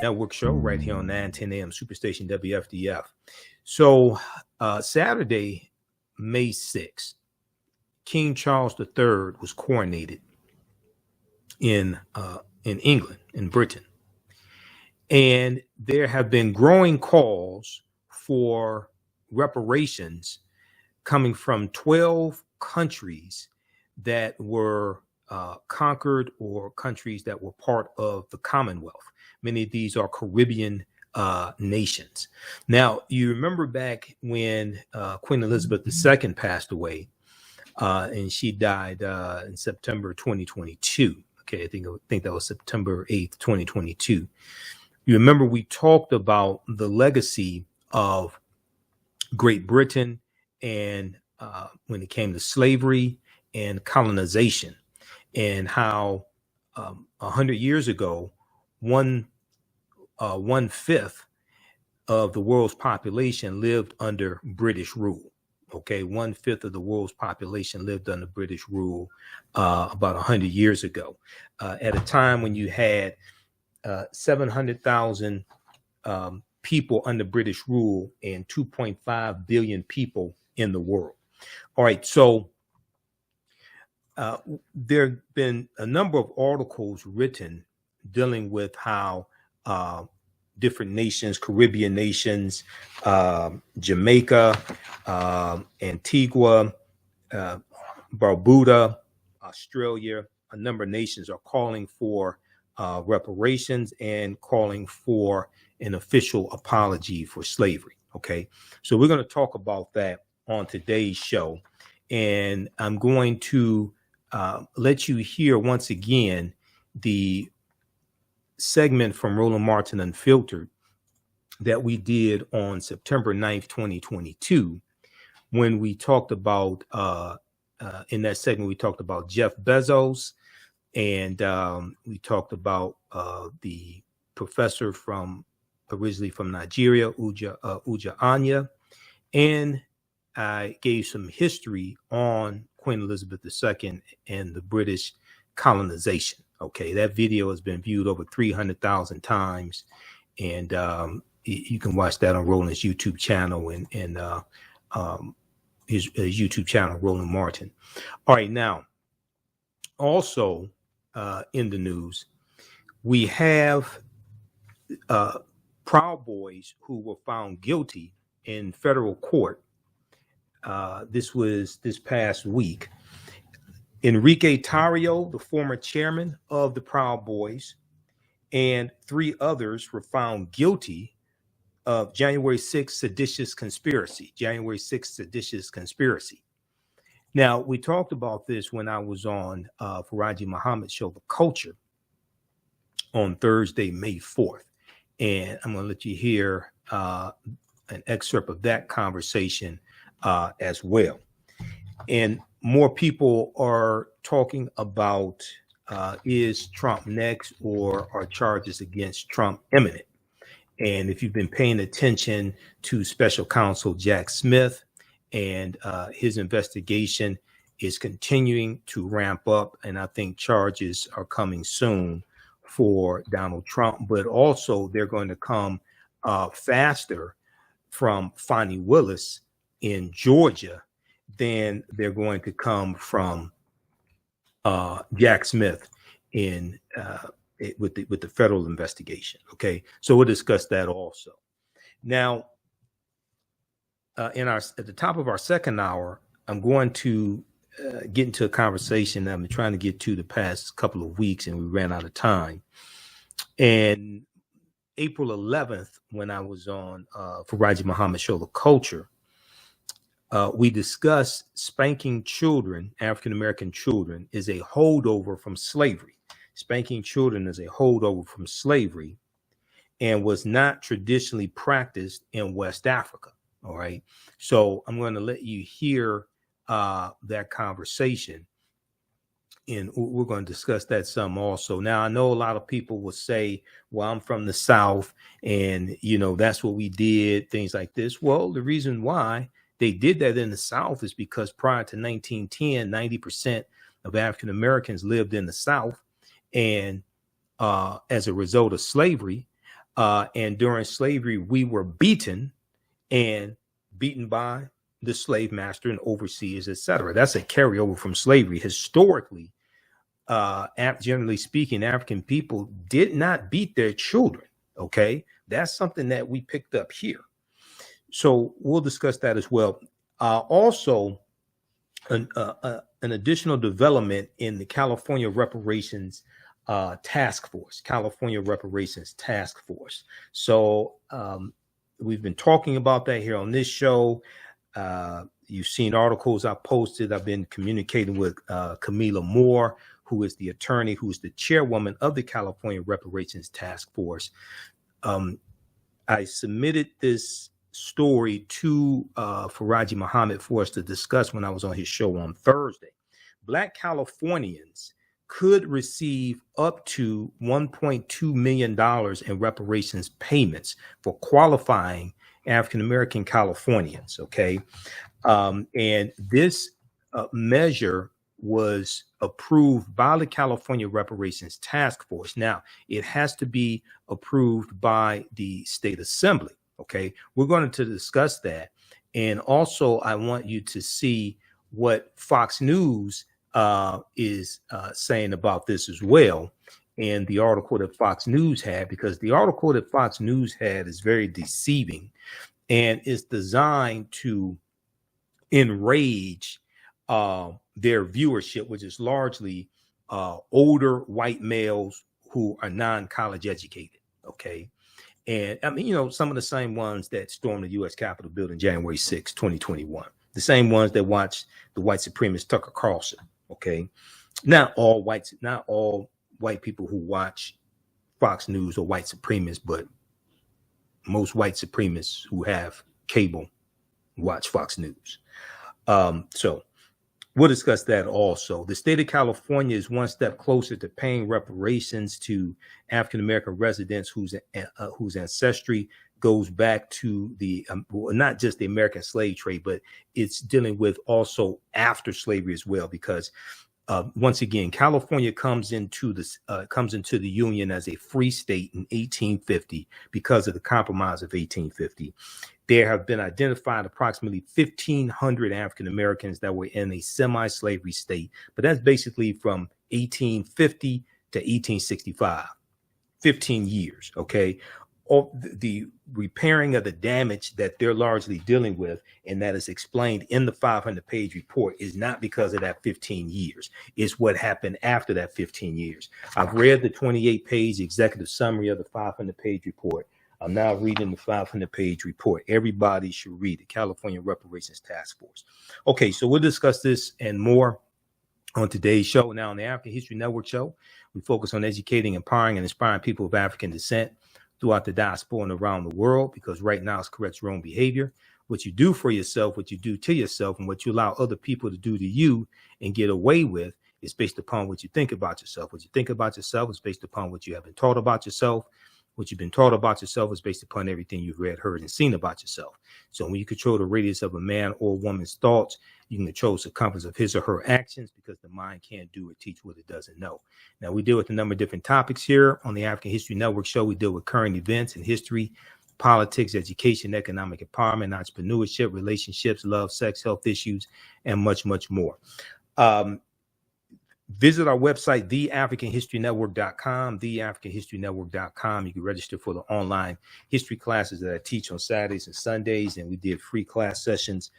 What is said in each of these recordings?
Network show right here on 910 AM Superstation WFDF. So Saturday, May 6th, King Charles III was coronated in England, in Britain. And there have been growing calls for reparations coming from 12 countries that were conquered, or countries that were part of the Commonwealth. Many of these are Caribbean nations. Now, you remember back when Queen Elizabeth II passed away, and she died in September 2022. Okay, I think that was September 8th, 2022. You remember we talked about the legacy of Great Britain and when it came to slavery and colonization, and how 100 years ago, one fifth of the world's population lived under British rule. Okay, 1/5 of the world's population lived under British rule about 100 years ago, at a time when you had 700,000 people under British rule and 2.5 billion people in the world. All right, so there have been a number of articles written dealing with how different nations, Caribbean nations, Jamaica, Antigua, Barbuda, Australia, a number of nations are calling for reparations and calling for an official apology for slavery. Okay, so we're going to talk about that on today's show. And I'm going to let you hear once again the segment from Roland Martin Unfiltered that we did on September 9th, 2022, when we talked about, in that segment, we talked about Jeff Bezos, and we talked about the professor originally from Nigeria, Uja Anya, and I gave some history on Queen Elizabeth II and the British colonization. Okay, that video has been viewed over 300,000 times, and you can watch that on Roland's YouTube channel and his YouTube channel, Roland Martin. All right, now, also in the news, we have Proud Boys who were found guilty in federal court. This was this past week. Enrique Tarrio, the former chairman of the Proud Boys, and 3 others were found guilty of January 6th seditious conspiracy. January 6th seditious conspiracy. Now, we talked about this when I was on Faraji Muhammad's show, The Culture, on Thursday, May 4th. And I'm going to let you hear an excerpt of that conversation as well. And more people are talking about is Trump next, or are charges against Trump imminent? And if you've been paying attention to Special Counsel Jack Smith, and his investigation is continuing to ramp up, and I think charges are coming soon for Donald Trump, but also they're going to come faster from Fani Willis in Georgia than they're going to come from Jack Smith in with the federal investigation. Okay, so we'll discuss that also. Now, at the top of our second hour, I'm going to get into a conversation that I've been trying to get to the past couple of weeks, and we ran out of time. And April 11th, when I was on Faraji Muhammad's show, The Culture, we discussed spanking children, African-American children, is a holdover from slavery. Spanking children is a holdover from slavery and was not traditionally practiced in West Africa. All right. So I'm going to let you hear that conversation, and we're going to discuss that some also. Now, I know a lot of people will say, well, I'm from the South, and, you know, that's what we did, things like this. Well, the reason why they did that in the South is because prior to 1910, 90% of African Americans lived in the South. And as a result of slavery, And during slavery, we were beaten by the slave master and overseers, etc. That's a carryover from slavery. Historically, generally speaking, African people did not beat their children. Okay, that's something that we picked up here. So we'll discuss that as well. Also, an additional development in the California Reparations Task Force, California Reparations Task Force. So we've been talking about that here on this show. You've seen articles I posted. I've been communicating with Camila Moore, who is the attorney, who is the chairwoman of the California Reparations Task Force. I submitted this story to Faraji Muhammad for us to discuss when I was on his show on Thursday. Black Californians could receive up to $1.2 million in reparations payments for qualifying African-American Californians, okay? And this measure was approved by the California Reparations Task Force. Now, it has to be approved by the state assembly, okay? We're going to discuss that. And also, I want you to see what Fox News is saying about this as well, and the article that Fox News had, because the article that Fox News had is very deceiving and is designed to enrage their viewership, which is largely older white males who are non-college educated, okay? And I mean, you know, some of the same ones that stormed the U.S. Capitol building January 6, 2021, the same ones that watched the white supremacist Tucker Carlson, okay? Not all white people who watch Fox News are white supremacists, but most white supremacists who have cable watch Fox News. So we'll discuss that also. The state of California is one step closer to paying reparations to African-American residents whose ancestry goes back to the, not just the American slave trade, but it's dealing with also after slavery as well, because once again, California comes into the Union as a free state in 1850 because of the Compromise of 1850. There have been identified approximately 1,500 African Americans that were in a semi-slavery state, but that's basically from 1850 to 1865, 15 years, okay? The repairing of the damage that they're largely dealing with, and that is explained in the 500-page report, is not because of that 15 years. It's what happened after that 15 years. I've read the 28-page executive summary of the 500-page report. I'm now reading the 500-page report. Everybody should read it. California Reparations Task Force. Okay, so we'll discuss this and more on today's show. Now, on the African History Network show, we focus on educating, empowering, and inspiring people of African descent throughout the diaspora and around the world, because right now it's correct your own behavior. What you do for yourself, what you do to yourself, and what you allow other people to do to you and get away with is based upon what you think about yourself. What you think about yourself is based upon what you have been taught about yourself. What you've been taught about yourself is based upon everything you've read, heard, and seen about yourself. So when you control the radius of a man or woman's thoughts, you can control the circumference of his or her actions, because the mind can't do or teach what it doesn't know. Now, we deal with a number of different topics here on the African History Network show. We deal with current events in history, politics, education, economic empowerment, entrepreneurship, relationships, love, sex, health issues, and much, much more. Visit our website, theafricanhistorynetwork.com, theafricanhistorynetwork.com. You can register for the online history classes that I teach on Saturdays and Sundays, and we did free class sessions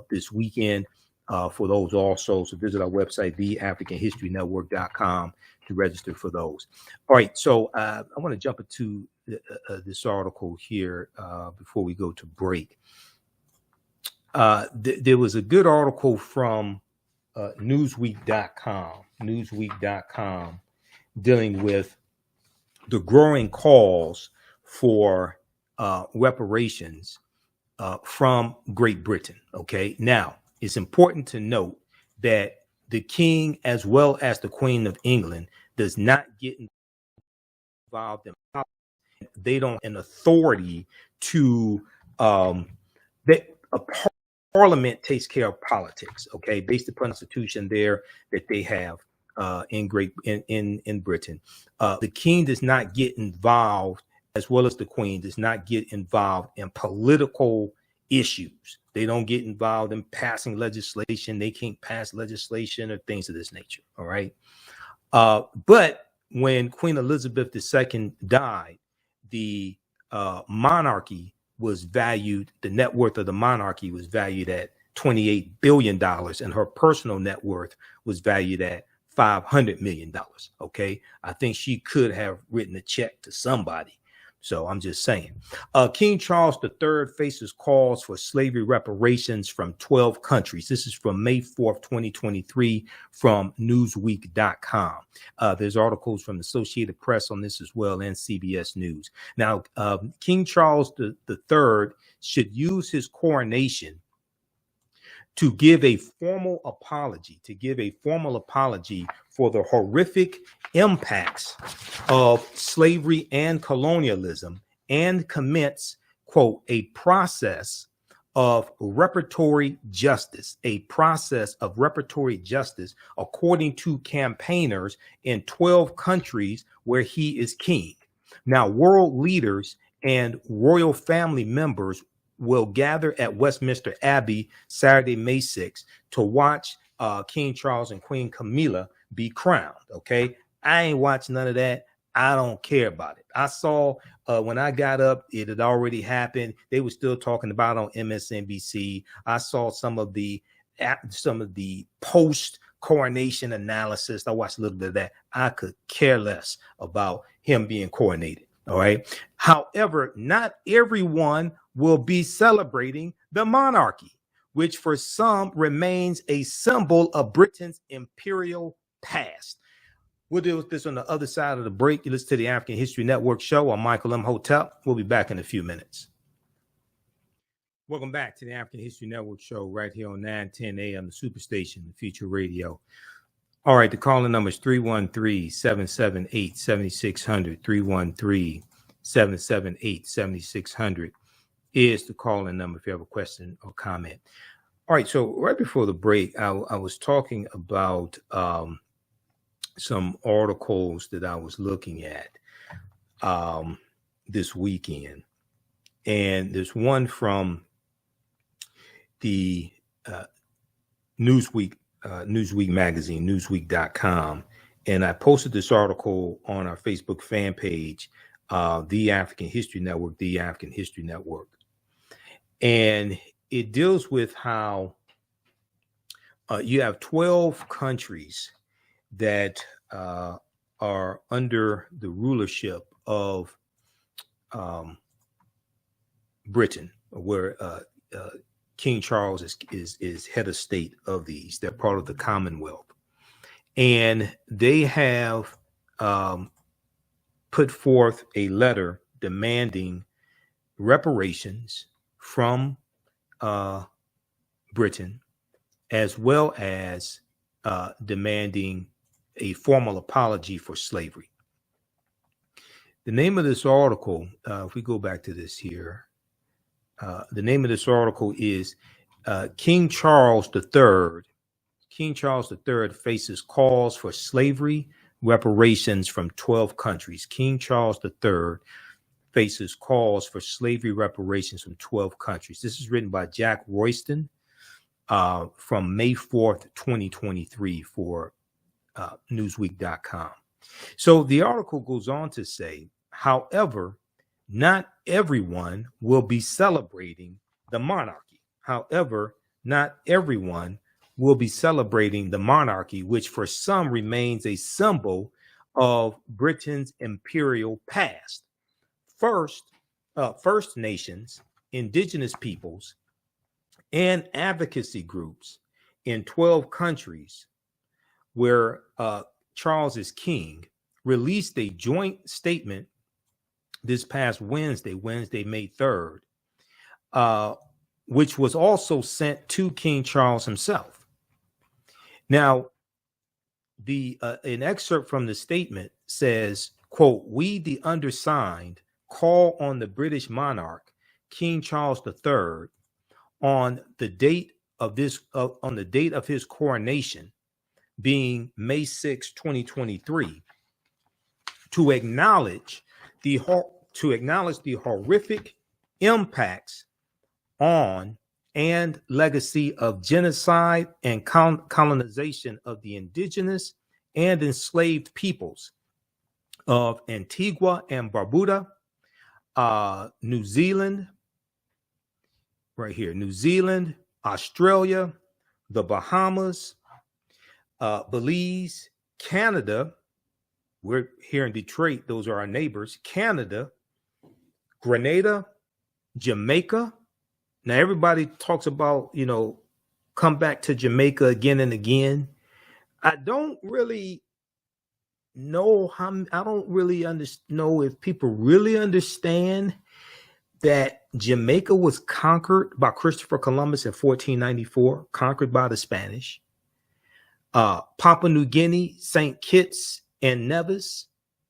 this weekend for those also. So visit our website, theafricanhistorynetwork.com, to register for those. All right, so I want to jump into this article here before we go to break. There was a good article from Newsweek.com, dealing with the growing calls for reparations from Great Britain. Okay, now it's important to note that the King, as well as the Queen of England, does not get involved in politics. They don't have an authority to Parliament takes care of politics, okay, based upon the constitution there that they have in Britain. The King does not get involved as well as the Queen, does not get involved in political issues. They don't get involved in passing legislation. They can't pass legislation or things of this nature. All right. But when Queen Elizabeth II died, the monarchy was valued, the net worth of the monarchy was valued at $28 billion, and her personal net worth was valued at $500 million. Okay. I think she could have written a check to somebody. So I'm just saying. King Charles III faces calls for slavery reparations from 12 countries. This is from May 4th, 2023, from Newsweek.com. There's articles from the Associated Press on this as well, and CBS News. Now, King Charles III should use his coronation to give a formal apology, for the horrific impacts of slavery and colonialism, and commence, quote, a process of reparatory justice, according to campaigners in 12 countries where he is king. Now, world leaders and royal family members will gather at Westminster Abbey Saturday, May 6th, to watch King Charles and Queen Camilla be crowned. Okay. I ain't watching none of that. I don't care about it. I saw when I got up, it had already happened. They were still talking about it on MSNBC. I saw some of the post coronation analysis. I watched a little bit of that. I could care less about him being coronated. All right. However, not everyone will be celebrating the monarchy, which for some remains a symbol of Britain's imperial past. We'll deal with this on the other side of the break. You listen to the African History Network show. I'm Michael M. Hotep. We'll be back in a few minutes. Welcome back to the African History Network show right here on 910 AM, the Superstation, the Future Radio. All right, the calling number is 313-778-7600. 313-778-7600 is the calling number if you have a question or comment. All right, so right before the break, I was talking about some articles that I was looking at this weekend. And there's one from the Newsweek magazine, Newsweek.com. And I posted this article on our Facebook fan page, The African History Network, The African History Network. And it deals with how you have 12 countries that are under the rulership of Britain, where King Charles is head of state of these. They're part of the Commonwealth. And they have put forth a letter demanding reparations from Britain, as well as demanding a formal apology for slavery. The name of this article, if we go back to this here, the name of this article is King Charles III. King Charles III faces calls for slavery reparations from 12 countries. King Charles III faces calls for slavery reparations from 12 countries. This is written by Jack Royston from May 4th, 2023 for Newsweek.com. So the article goes on to say, however, not everyone will be celebrating the monarchy. However, not everyone will be celebrating the monarchy, which for some remains a symbol of Britain's imperial past. First Nations, indigenous peoples, and advocacy groups in 12 countries where Charles is king released a joint statement this past Wednesday, May 3rd, which was also sent to King Charles himself. Now, an excerpt from the statement says, quote, "We, the undersigned, call on the British monarch, King Charles III, on the date of his coronation, being May 6, 2023, to acknowledge the to acknowledge the horrific impacts on and legacy of genocide and colonization of the indigenous and enslaved peoples of Antigua and Barbuda, New Zealand, right here, New Zealand, Australia, the Bahamas, Belize, Canada. We're here in Detroit. Those are our neighbors. Canada, Grenada, Jamaica. Now, everybody talks about, come back to Jamaica again and again. I don't really know I don't really know if people really understand that Jamaica was conquered by Christopher Columbus in 1494, conquered by the Spanish. Papua New Guinea, St. Kitts and Nevis,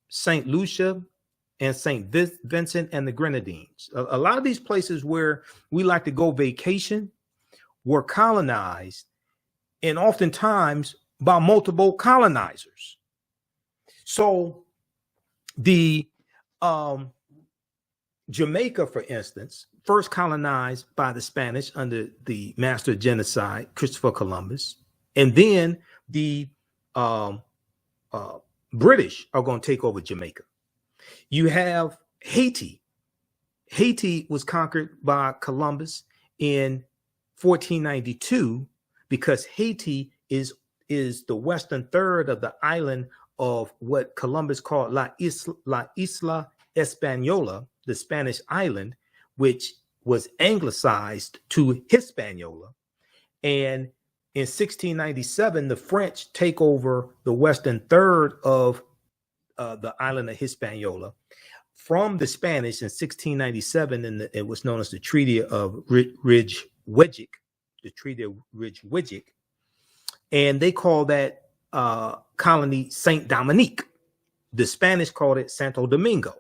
St. Lucia, and St. Vincent and the Grenadines. A lot of these places where we like to go vacation were colonized, and oftentimes by multiple colonizers. So the Jamaica, for instance, first colonized by the Spanish under the master of genocide, Christopher Columbus, and then the British are going to take over Jamaica. You have Haiti. Haiti was conquered by Columbus in 1492 because Haiti is the western third of the island of what Columbus called La Isla Española, the Spanish island, which was anglicized to Hispaniola. And in 1697, the French take over the western third of the island of Hispaniola from the Spanish in 1697, and it was known as the Treaty of Ridgewick, and they call that colony Saint Dominique. The Spanish called it Santo Domingo.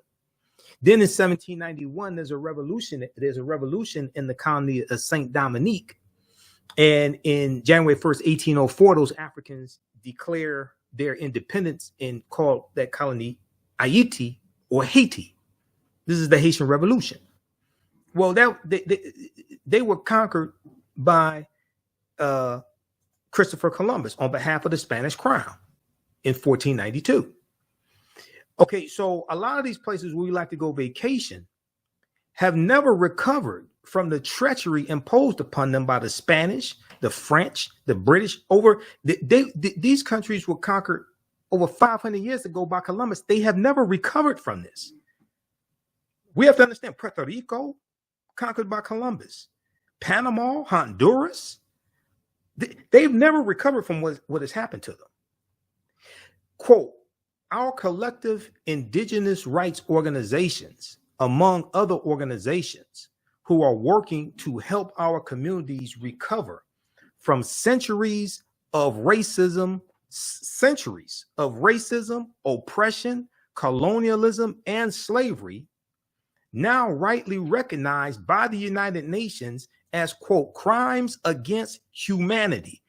Then in 1791, there's a revolution in the colony of Saint Dominique, and in January 1st, 1804, those Africans declare their independence and called that colony Haiti or Haiti. This is the Haitian Revolution. Well, they were conquered by Christopher Columbus on behalf of the Spanish crown in 1492. Okay, so a lot of these places where we like to go vacation have never recovered from the treachery imposed upon them by the Spanish, the French, the British. These countries were conquered over 500 years ago by Columbus. They have never recovered from this. We have to understand Puerto Rico, conquered by Columbus. Panama, Honduras, they've never recovered from what has happened to them. Quote, our collective indigenous rights organizations, among other organizations who are working to help our communities recover from centuries of racism, oppression, colonialism, and slavery, now rightly recognized by the United Nations as, quote, crimes against humanity,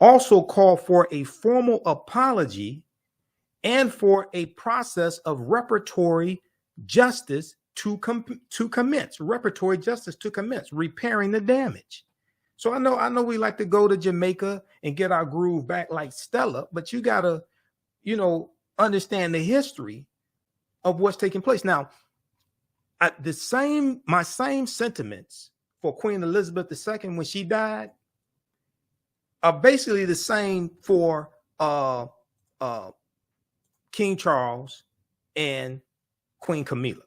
also call for a formal apology and for a process of reparatory justice to commence, repairing the damage. So I know we like to go to Jamaica and get our groove back like Stella, but you gotta, understand the history of what's taking place. Now, my same sentiments for Queen Elizabeth II when she died are basically the same for King Charles and Queen Camilla.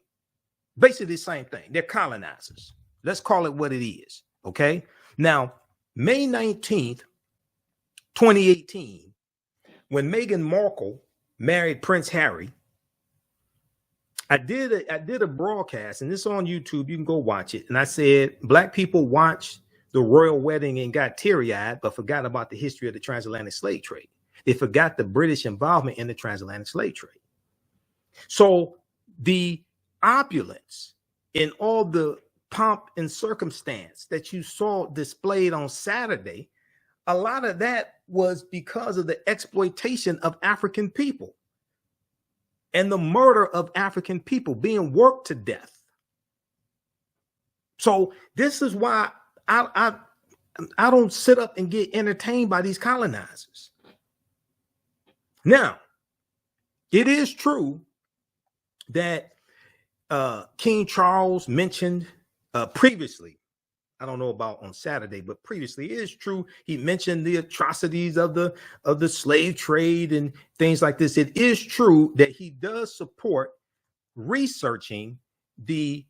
Basically the same thing. They're colonizers. Let's call it what it is. Okay. Now, May 19th, 2018, when Meghan Markle married Prince Harry, I did a broadcast, and it's on YouTube. You can go watch it. And I said, Black people watch the royal wedding and got teary-eyed, but forgot about the history of the transatlantic slave trade. They forgot the British involvement in the transatlantic slave trade. So the opulence in all the pomp and circumstance that you saw displayed on Saturday, a lot of that was because of the exploitation of African people. and the murder of African people being worked to death. So this is why I don't sit up and get entertained by these colonizers. Now, it is true that King Charles mentioned previously, I don't know about on Saturday, but previously it is true. He mentioned the atrocities of the slave trade and things like this. It is true that he does support researching the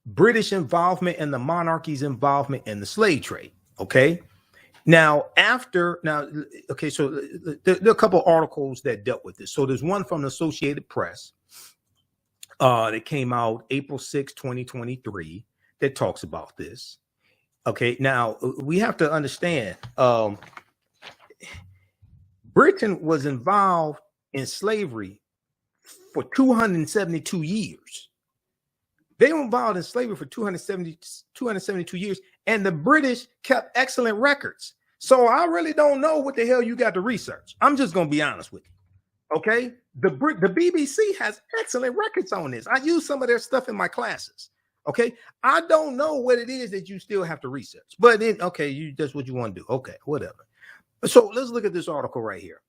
British involvement and the monarchy's involvement in the slave trade. Okay. So there are a couple of articles that dealt with this. So there's one from the Associated Press that came out April 6, 2023, that talks about this. Okay, now we have to understand Britain was involved in slavery for 272 years. They were involved in slavery for 272 years, and the British kept excellent records. So I really don't know what the hell you got to research. I'm just going to be honest with you. Okay, the BBC has excellent records on this. I use some of their stuff in my classes. Okay, I don't know what it is that you still have to research, but then that's what you want to do. Okay, whatever. So let's look at this article right here.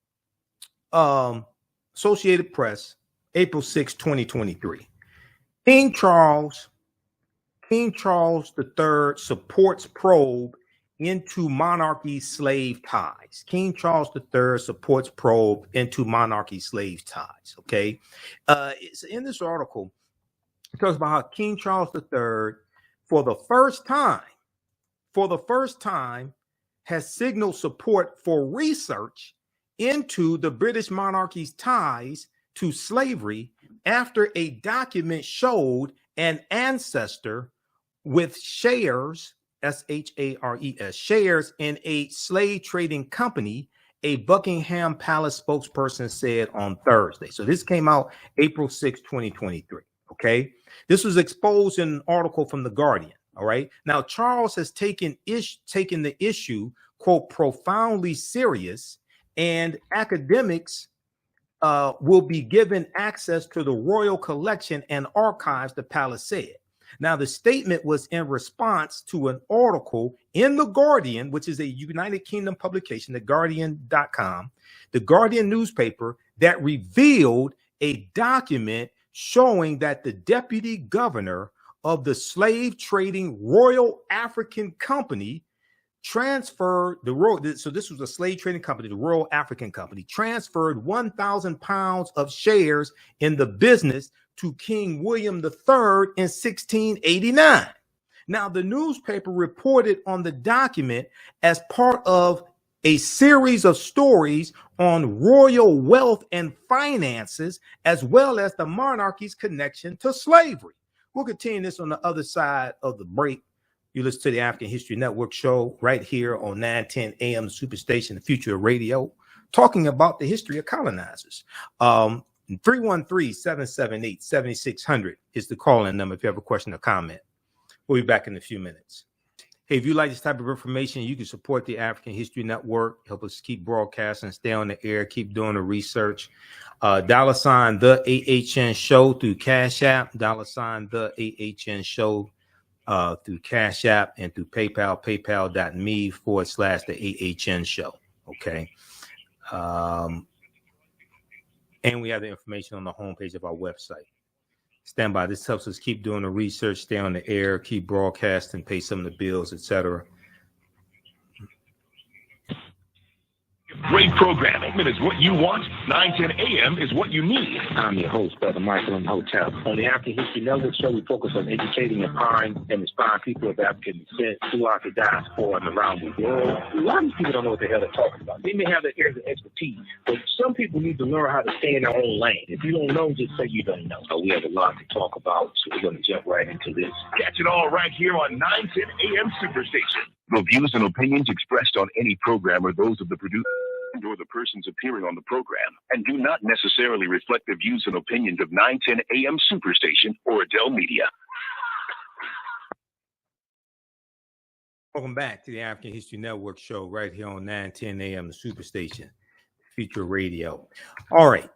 Associated Press, April 6, 2023. King Charles III supports probe into monarchy slave ties. King Charles III supports probe into monarchy slave ties. Okay, it's in this article. It talks about how King Charles III, for the first time, has signaled support for research into the British monarchy's ties to slavery after a document showed an ancestor with shares, S-H-A-R-E-S, shares in a slave trading company, a Buckingham Palace spokesperson said on Thursday. So this came out April 6, 2023. Okay, this was exposed in an article from The Guardian. All right, now Charles has taken the issue, quote, profoundly serious, and academics will be given access to the royal collection and archives, the palace said. Now, the statement was in response to an article in The Guardian, which is a United Kingdom publication, theguardian.com, the Guardian newspaper, that revealed a document showing that the deputy governor of the slave trading Royal African Company transferred so this was a slave trading company, the Royal African Company, transferred 1,000 pounds of shares in the business to King William III in 1689. Now, the newspaper reported on the document as part of a series of stories on royal wealth and finances, as well as the monarchy's connection to slavery. We'll continue this on the other side of the break. You listen to the African History Network show right here on 910 AM Superstation, the future of radio, talking about the history of colonizers. 313-778-7600 is the call-in number if you have a question or comment. We'll be back in a few minutes. Hey, if you like this type of information, you can support the African History Network, help us keep broadcasting, stay on the air, keep doing the research. $, the AHN show through Cash App, $, the AHN show through Cash App, and through PayPal, paypal.me/the AHN show. Okay. And we have the information on the homepage of our website. Stand by. This helps us keep doing the research, stay on the air, keep broadcasting, pay some of the bills, etc. Great programming is what you want. 910 AM is what you need. I'm your host, Brother Michael in Hotel. On the African History Network show, we focus on educating, empowering, and inspiring people of African descent throughout the diaspora and around the world. A lot of these people don't know what the hell they're talking about. They may have their areas of expertise, but some people need to learn how to stay in their own lane. If you don't know, just say you don't know. So we have a lot to talk about, so we're going to jump right into this. Catch it all right here on 910 AM Superstation. The views and opinions expressed on any program are those of the producer or the persons appearing on the program, and do not necessarily reflect the views and opinions of 910 AM Superstation or Adele Media. Welcome back to the African History Network show right here on 910 AM Superstation, Future Radio. All right.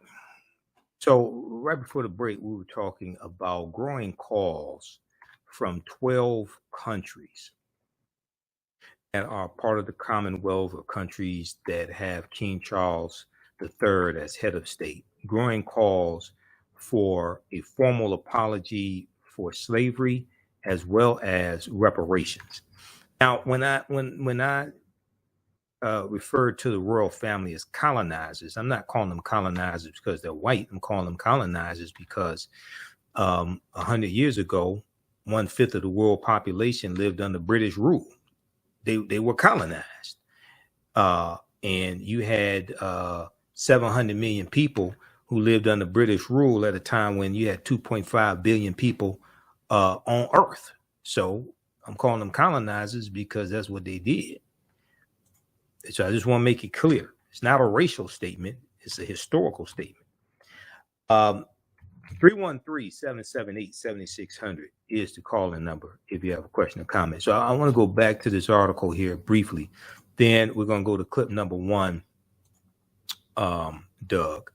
So right before the break, we were talking about growing calls from 12 countries that are part of the Commonwealth of countries that have King Charles III as head of state, growing calls for a formal apology for slavery as well as reparations. Now, when I refer to the royal family as colonizers, I'm not calling them colonizers because they're white. I'm calling them colonizers because 100 years ago, 1/5 of the world population lived under British rule. They were colonized, and you had 700 million people who lived under British rule at a time when you had 2.5 billion people on Earth. So I'm calling them colonizers because that's what they did. So I just want to make it clear. It's not a racial statement. It's a historical statement. 313-778-7600 is the calling number if you have a question or comment. So I want to go back to this article here briefly. Then we're going to go to clip number 1, Doug.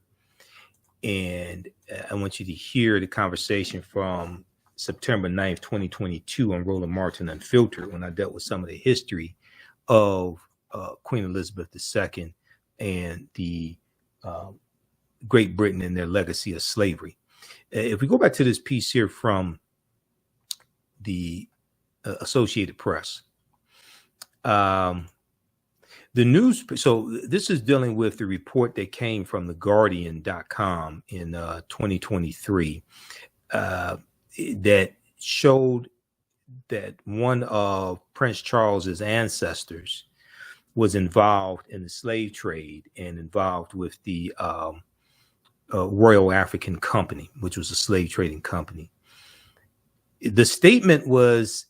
And I want you to hear the conversation from September 9th, 2022 on Roland Martin Unfiltered when I dealt with some of the history of Queen Elizabeth II and the Great Britain and their legacy of slavery. If we go back to this piece here from the Associated Press, the news. So this is dealing with the report that came from theguardian.com in 2023 that showed that one of Prince Charles's ancestors was involved in the slave trade and involved with the Royal African Company, which was a slave trading company. The statement was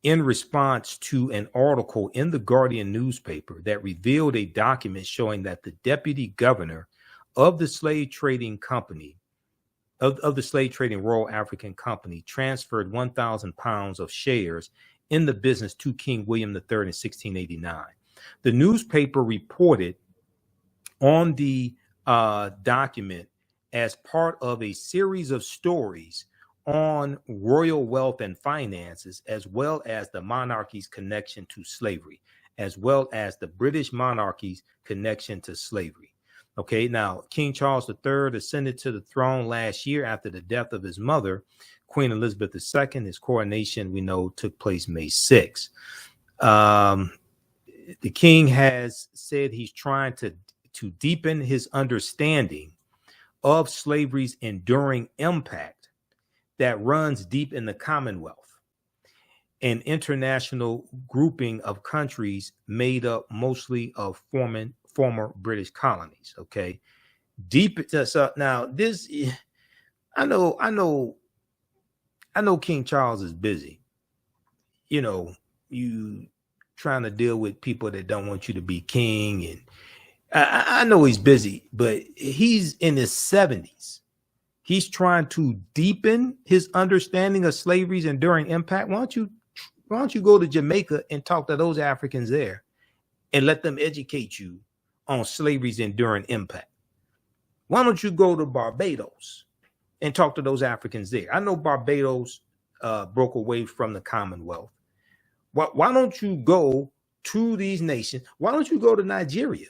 in response to an article in the Guardian newspaper that revealed a document showing that the deputy governor of the slave trading company, of the slave trading Royal African Company, transferred 1,000 pounds of shares in the business to King William III in 1689. The newspaper reported on the document as part of a series of stories on royal wealth and finances, as well as the monarchy's connection to slavery, as well as the British monarchy's connection to slavery. Okay, now King Charles III ascended to the throne last year after the death of his mother, Queen Elizabeth II. His coronation, we know, took place May 6th. The king has said he's trying to deepen his understanding of slavery's enduring impact that runs deep in the Commonwealth, an international grouping of countries made up mostly of former British colonies. Okay, deep. So now this, I know King Charles is busy. You know, you trying to deal with people that don't want you to be king, and I know he's busy, but he's in his 70s. He's trying to deepen his understanding of slavery's enduring impact. Why don't you go to Jamaica and talk to those Africans there and let them educate you on slavery's enduring impact? Why don't you go to Barbados and talk to those Africans there? I know Barbados broke away from the Commonwealth. Why don't you go to these nations? Why don't you go to Nigeria?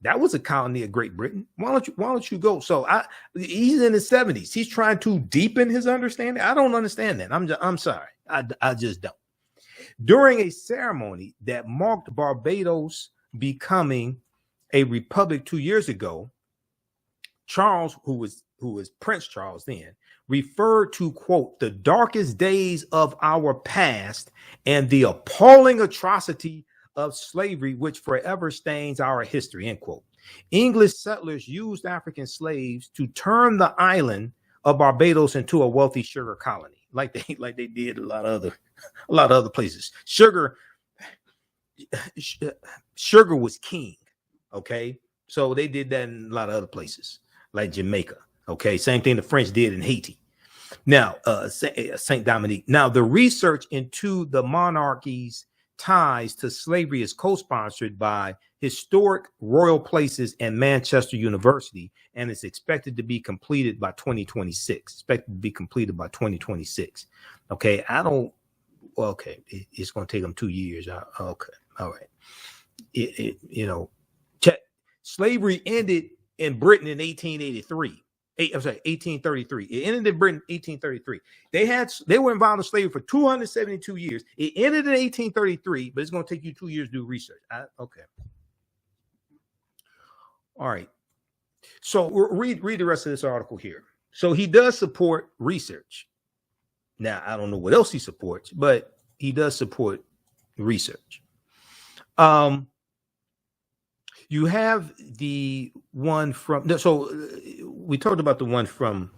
That was a colony of Great Britain. Why don't you go? So he's in his 70s. He's trying to deepen his understanding. I don't understand that. I'm sorry. I just don't. During a ceremony that marked Barbados becoming a republic 2 years ago, Charles, who was Prince Charles then, referred to, quote, the darkest days of our past and the appalling atrocity of slavery, which forever stains our history, end quote. English settlers used African slaves to turn the island of Barbados into a wealthy sugar colony, like they did a lot of other places. Sugar was king. Okay, so they did that in a lot of other places, like Jamaica. Okay, same thing the French did in Haiti. Now, Saint Dominique. Now, the research into the monarchy's ties to slavery is co-sponsored by Historic Royal Places and Manchester University, and it's expected to be completed by 2026. Expected to be completed by 2026. Okay, it's going to take them 2 years. Okay, all right. Check. Slavery ended in Britain in 1833. 1833. It ended in Britain in 1833. They were involved in slavery for 272 years. It ended in 1833, but it's going to take you 2 years to do research. Okay. All right. So read the rest of this article here. So he does support research. Now, I don't know what else he supports, but he does support research. You have the one from, so we talked about the one from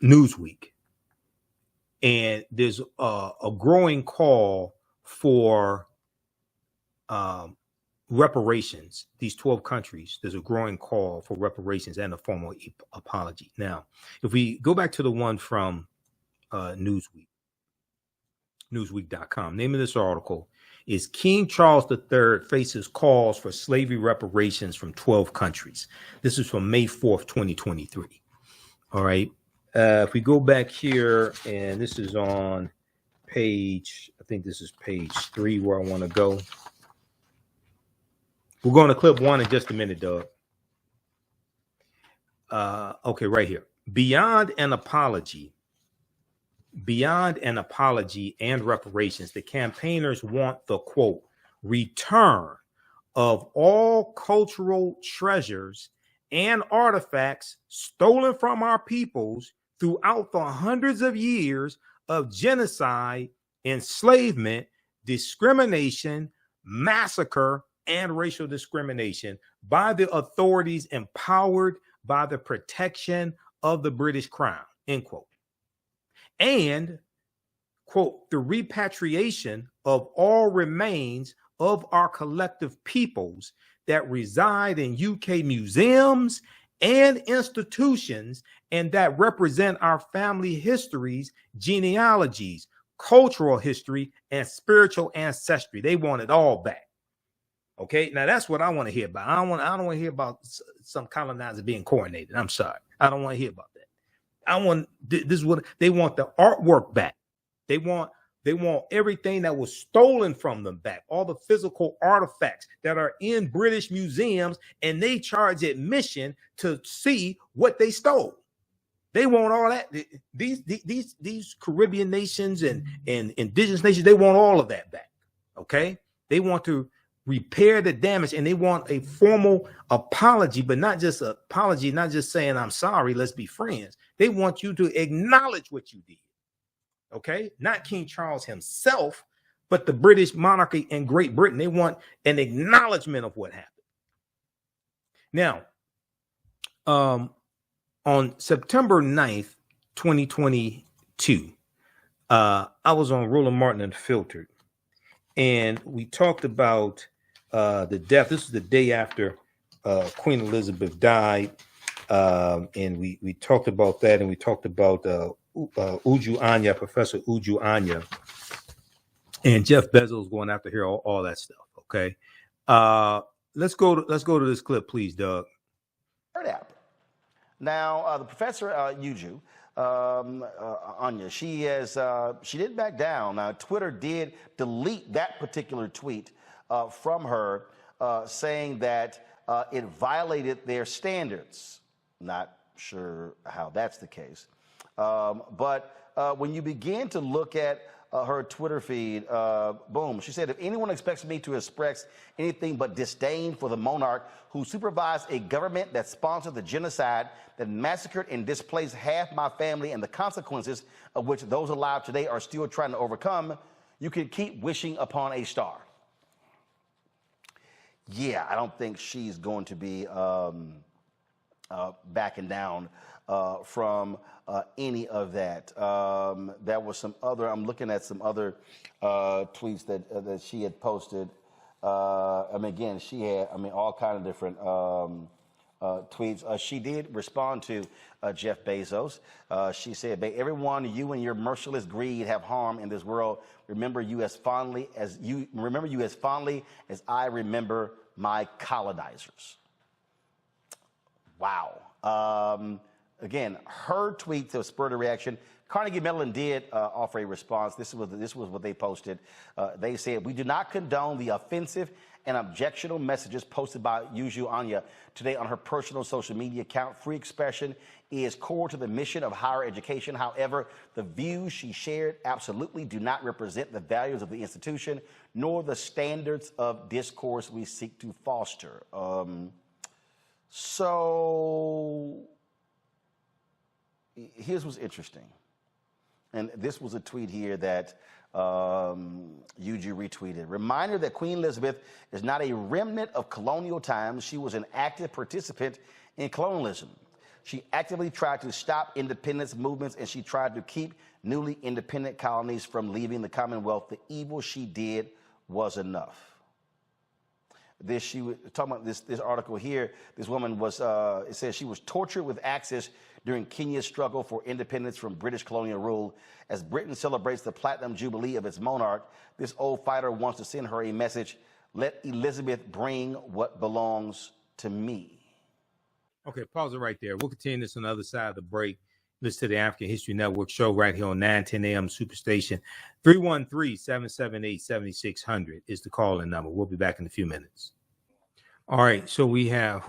Newsweek, and there's a growing call for reparations. These 12 countries, there's a growing call for reparations and a formal apology. Now, if we go back to the one from Newsweek, newsweek.com, name of this article is King Charles III faces calls for slavery reparations from 12 countries. This is from May 4th, 2023. All right. If we go back here, and this is on page, I think this is page 3 where I want to go. We're going to clip 1 in just a minute, Doug. Okay, right here. Beyond an apology and reparations, the campaigners want the, quote, return of all cultural treasures and artifacts stolen from our peoples throughout the hundreds of years of genocide, enslavement, discrimination, massacre, and racial discrimination by the authorities empowered by the protection of the British Crown, end quote. And, quote, the repatriation of all remains of our collective peoples that reside in UK museums and institutions and that represent our family histories, genealogies, cultural history, and spiritual ancestry. They want it all back. Okay, now that's what I want to hear about. I don't want to hear about some colonizer being coronated. I'm sorry. I don't want to hear about that. This is what they want: the artwork back. They want everything that was stolen from them back, all the physical artifacts that are in British museums, and they charge admission to see what they stole. They want all that. These Caribbean nations and indigenous nations, they want all of that back. Okay, they want to repair the damage, and they want a formal apology, but not just an apology, not just saying I'm sorry, let's be friends. They want you to acknowledge what you did. Okay, not King Charles himself, but the British monarchy and Great Britain. They want an acknowledgement of what happened. Now, on September 9th, 2022, I was on Roland Martin Unfiltered, and we talked about the death. This is the day after Queen Elizabeth died, and we talked about that, and we talked about Uju Anya, Professor Uju Anya, and Jeff Bezos going after her, all that stuff. Okay, let's go to this clip, please, Doug. Now, the Professor Uju Anya, she didn't back down. Now, Twitter did delete that particular tweet from her, saying that it violated their standards. Not sure how that's the case. But when you begin to look at her Twitter feed, boom, she said, if anyone expects me to express anything but disdain for the monarch who supervised a government that sponsored the genocide that massacred and displaced half my family and the consequences of which those alive today are still trying to overcome, you can keep wishing upon a star. Yeah, I don't think she's going to be backing down from any of that. There was some other, I'm looking at some other tweets that she had posted. Again, she had, all kind of different tweets. She did respond to Jeff Bezos. She said, "May everyone you and your merciless greed have harmed in this world. Remember you as fondly as I remember my colonizers." Wow. Again, her tweet to spur the reaction. Carnegie Mellon did offer a response. This was what they posted. They said, "We do not condone the offensive and objectionable messages posted by Yuju Anya today on her personal social media account. Free expression is core to the mission of higher education. However, the views she shared absolutely do not represent the values of the institution, nor the standards of discourse we seek to foster." So here's what's interesting. And this was a tweet here that Yuju retweeted. "Reminder that Queen Elizabeth is not a remnant of colonial times. She was an active participant in colonialism. She actively tried to stop independence movements, and she tried to keep newly independent colonies from leaving the Commonwealth. The evil she did was enough." She was talking about this article here. This woman was, it says she was tortured with axes during Kenya's struggle for independence from British colonial rule. As Britain celebrates the platinum jubilee of its monarch, this old fighter wants to send her a message: "Let Elizabeth bring what belongs to me." Okay, pause it right there. We'll continue this on the other side of the break. Listen to the African History Network show right here on 910 AM Superstation. 313-778-7600 is the call-in number. We'll be back in a few minutes. All right, so we have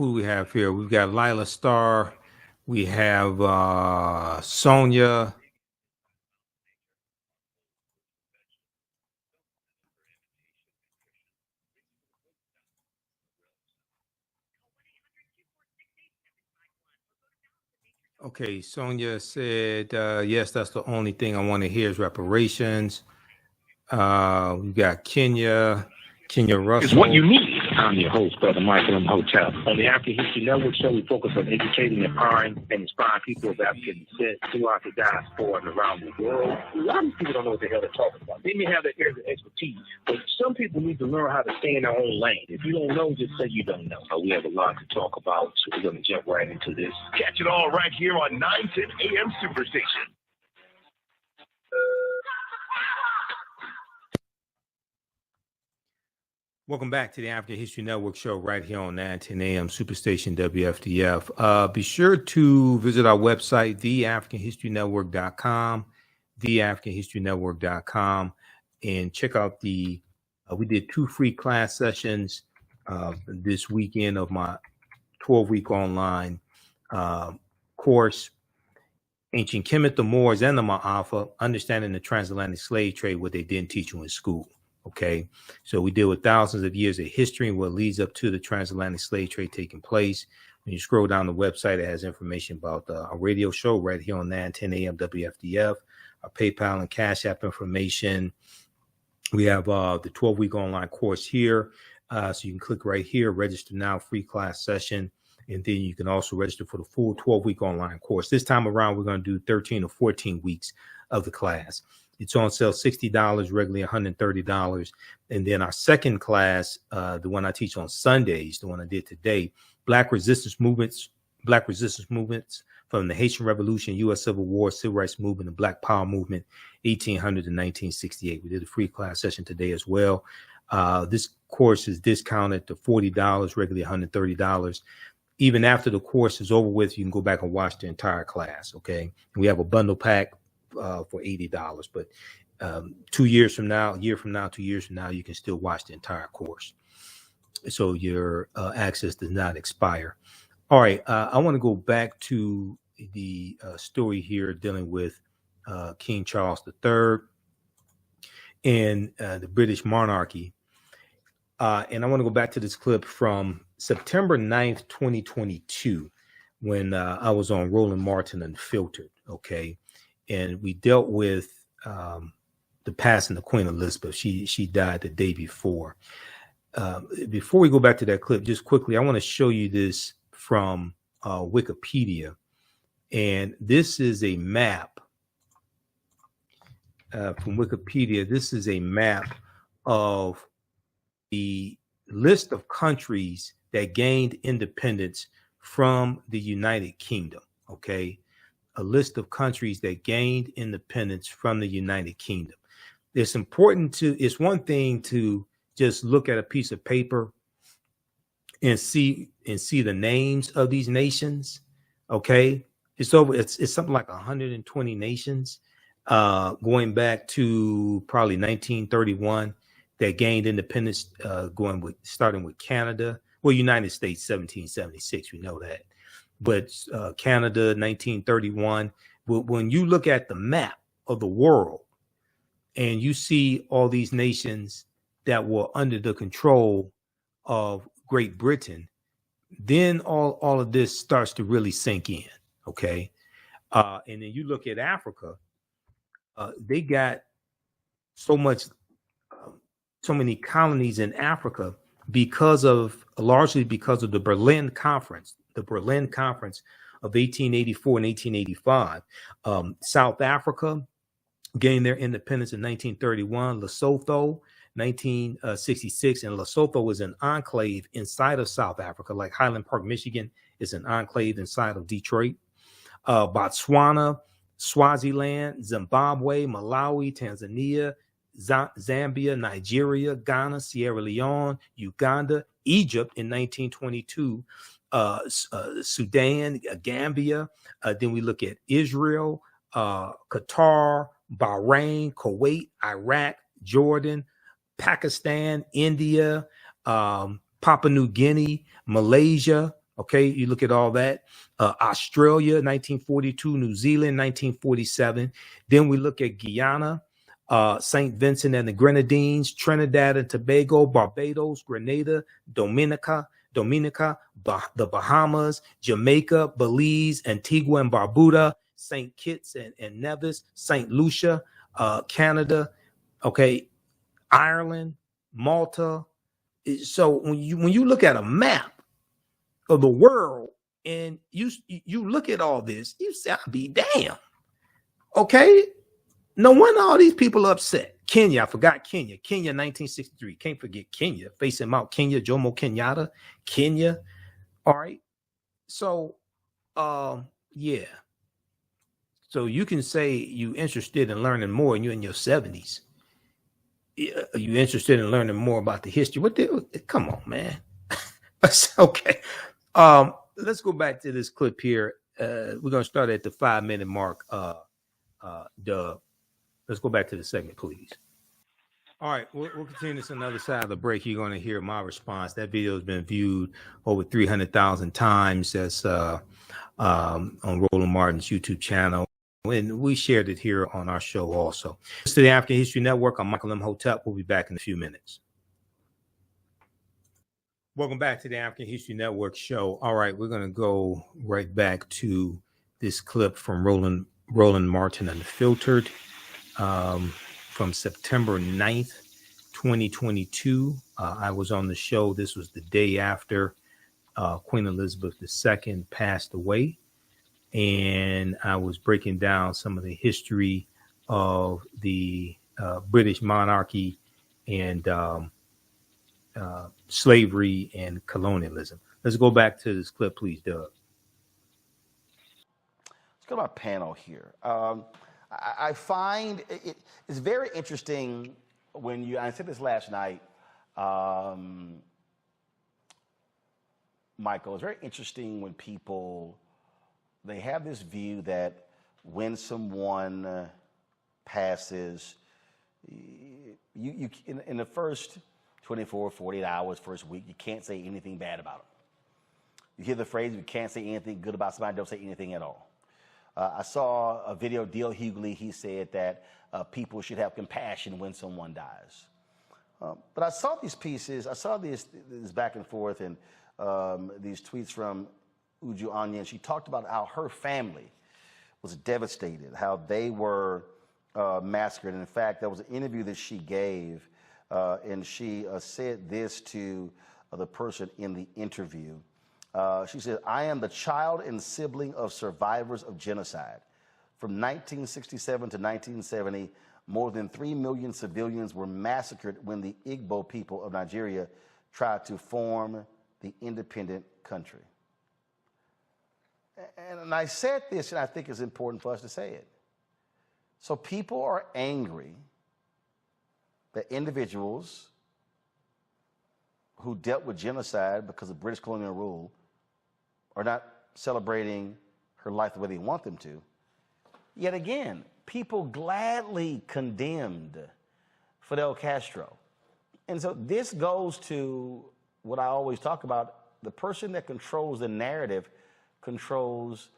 here. We've got Lila Starr. We have Sonia. Okay, Sonia said, yes, that's the only thing I want to hear is reparations. We've got Kenya Russell. It's what you need. I'm your host, Brother Michael in Hotel. On the African History Network show, we focus on educating, empowering, and inspiring people of African descent throughout the diaspora and around the world. A lot of people don't know what the hell they're talking about. They may have their areas of expertise, but some people need to learn how to stay in their own lane. If you don't know, just say you don't know. We have a lot to talk about, so we're going to jump right into this. Catch it all right here on 910 AM Superstation. Welcome back to the African History Network show right here on 910 AM Superstation WFDF. Be sure to visit our website, theafricanhistorynetwork.com, theafricanhistorynetwork.com, and check out we did 2 free class sessions this weekend of my 12-week online course, Ancient Kemet, the Moors, and the Ma'afa, Understanding the Transatlantic Slave Trade, what they didn't teach you in school. Okay, so we deal with thousands of years of history and what leads up to the transatlantic slave trade taking place. When you scroll down the website, it has information about our radio show right here on 910 AM WFDF, our PayPal and Cash App information. We have the 12-week online course here. So you can click right here, register now, free class session. And then you can also register for the full 12-week online course. This time around, we're going to do 13 or 14 weeks of the class. It's on sale $60, regularly $130. And then our second class, the one I teach on Sundays, the one I did today, Black resistance movements from the Haitian Revolution, U.S. Civil War, Civil Rights Movement, and Black Power Movement, 1800 to 1968. We did a free class session today as well. This course is discounted to $40, regularly $130. Even after the course is over with, you can go back and watch the entire class, okay? And we have a bundle pack for $80, but 2 years from now, a year from now, 2 years from now, you can still watch the entire course. So your access does not expire. All right, I want to go back to the story here dealing with King Charles III and the British monarchy. And I want to go back to this clip from September 9th, 2022, when I was on Roland Martin Unfiltered, okay? And we dealt with the passing of Queen Elizabeth. She died the day before. Before we go back to that clip, just quickly, I want to show you this from Wikipedia. And this is a map from Wikipedia. This is a map of the list of countries that gained independence from the United Kingdom. Okay, a list of countries that gained independence from the United Kingdom. It's important to, it's one thing to just look at a piece of paper and see the names of these nations. Okay, it's something like 120 nations going back to probably 1931 that gained independence, starting with Canada. Well, United States 1776, we know that, but Canada 1931. When you look at the map of the world and you see all these nations that were under the control of Great Britain, then all of this starts to really sink in. Okay, and then you look at Africa. They got so many colonies in Africa largely because of the Berlin Conference of 1884 and 1885. South Africa gained their independence in 1931. Lesotho, 1966, and Lesotho was an enclave inside of South Africa, like Highland Park, Michigan is an enclave inside of Detroit. Botswana, Swaziland, Zimbabwe, Malawi, Tanzania, Zambia, Nigeria, Ghana, Sierra Leone, Uganda, Egypt in 1922, Sudan, Gambia. Then we look at Israel, Qatar, Bahrain, Kuwait, Iraq, Jordan, Pakistan, India, Papua New Guinea, Malaysia. Okay, you look at all that. Australia, 1942, New Zealand, 1947. Then we look at Guyana, St. Vincent and the Grenadines, Trinidad and Tobago, Barbados, Grenada, Dominica, the Bahamas, Jamaica, Belize, Antigua and Barbuda, St. Kitts and Nevis, St. Lucia, Canada, okay, Ireland, Malta. So when you look at a map of the world and you look at all this, you say, I'll be damn. Okay, no wonder all these people are upset. Kenya, I forgot Kenya. Kenya, 1963. Can't forget Kenya. Facing Mount Kenya, Jomo Kenyatta. Kenya. All right. So, yeah. So you can say you interested in learning more, and you're in your 70s. Are you interested in learning more about the history? Come on, man. Okay. Let's go back to this clip here. We're gonna start at the 5-minute mark. Let's go back to the segment, please. All right, we'll continue this on the other side of the break. You're going to hear my response. That video has been viewed over 300,000 times. That's on Roland Martin's YouTube channel. And we shared it here on our show also. This is the African History Network. I'm Michael M. Hotep. We'll be back in a few minutes. Welcome back to the African History Network show. All right, we're going to go right back to this clip from Roland Martin Unfiltered. From September 9th, 2022. I was on the show. This was the day after Queen Elizabeth II passed away. And I was breaking down some of the history of the British monarchy and slavery and colonialism. Let's go back to this clip, please, Doug. Let's go to our panel here. I find it's very interesting when I said this last night, Michael, it's very interesting when people, they have this view that when someone passes, you in the first 24, 48 hours, first week, you can't say anything bad about them. You hear the phrase, you can't say anything good about somebody, don't say anything at all. I saw a video, Dale Hughley, he said that people should have compassion when someone dies. But I saw these pieces, I saw this back and forth and these tweets from Uju Anya, and she talked about how her family was devastated, how they were massacred. And in fact, there was an interview that she gave, and she said this to the person in the interview. She said, I am the child and sibling of survivors of genocide. From 1967 to 1970, more than 3 million civilians were massacred when the Igbo people of Nigeria tried to form the independent country. And I said this, and I think it's important for us to say it. So people are angry that individuals who dealt with genocide because of British colonial rule are not celebrating her life the way they want them to. Yet again, people gladly condemned Fidel Castro. And so this goes to what I always talk about. The person that controls the narrative controls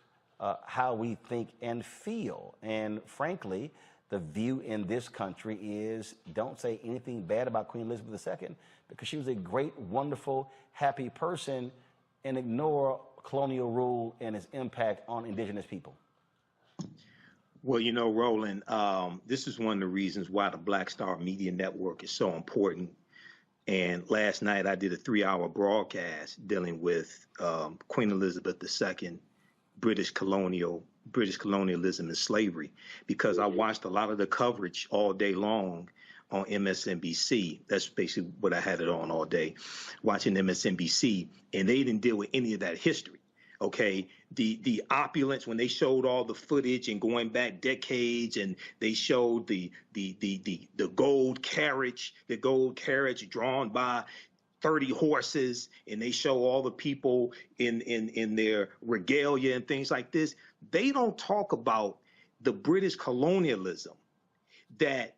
how we think and feel. And frankly, the view in this country is don't say anything bad about Queen Elizabeth II because she was a great, wonderful, happy person, and ignore colonial rule and its impact on indigenous people. Well, you know, Roland, this is one of the reasons why the Black Star Media Network is so important. And last night I did a 3-hour broadcast dealing with Queen Elizabeth II, British colonialism and slavery, because I watched a lot of the coverage all day long on MSNBC. That's basically what I had it on all day, watching MSNBC, and they didn't deal with any of that history. Okay, the opulence, when they showed all the footage and going back decades, and they showed the gold carriage drawn by 30 horses, and they show all the people in their regalia and things like this. They don't talk about the British colonialism that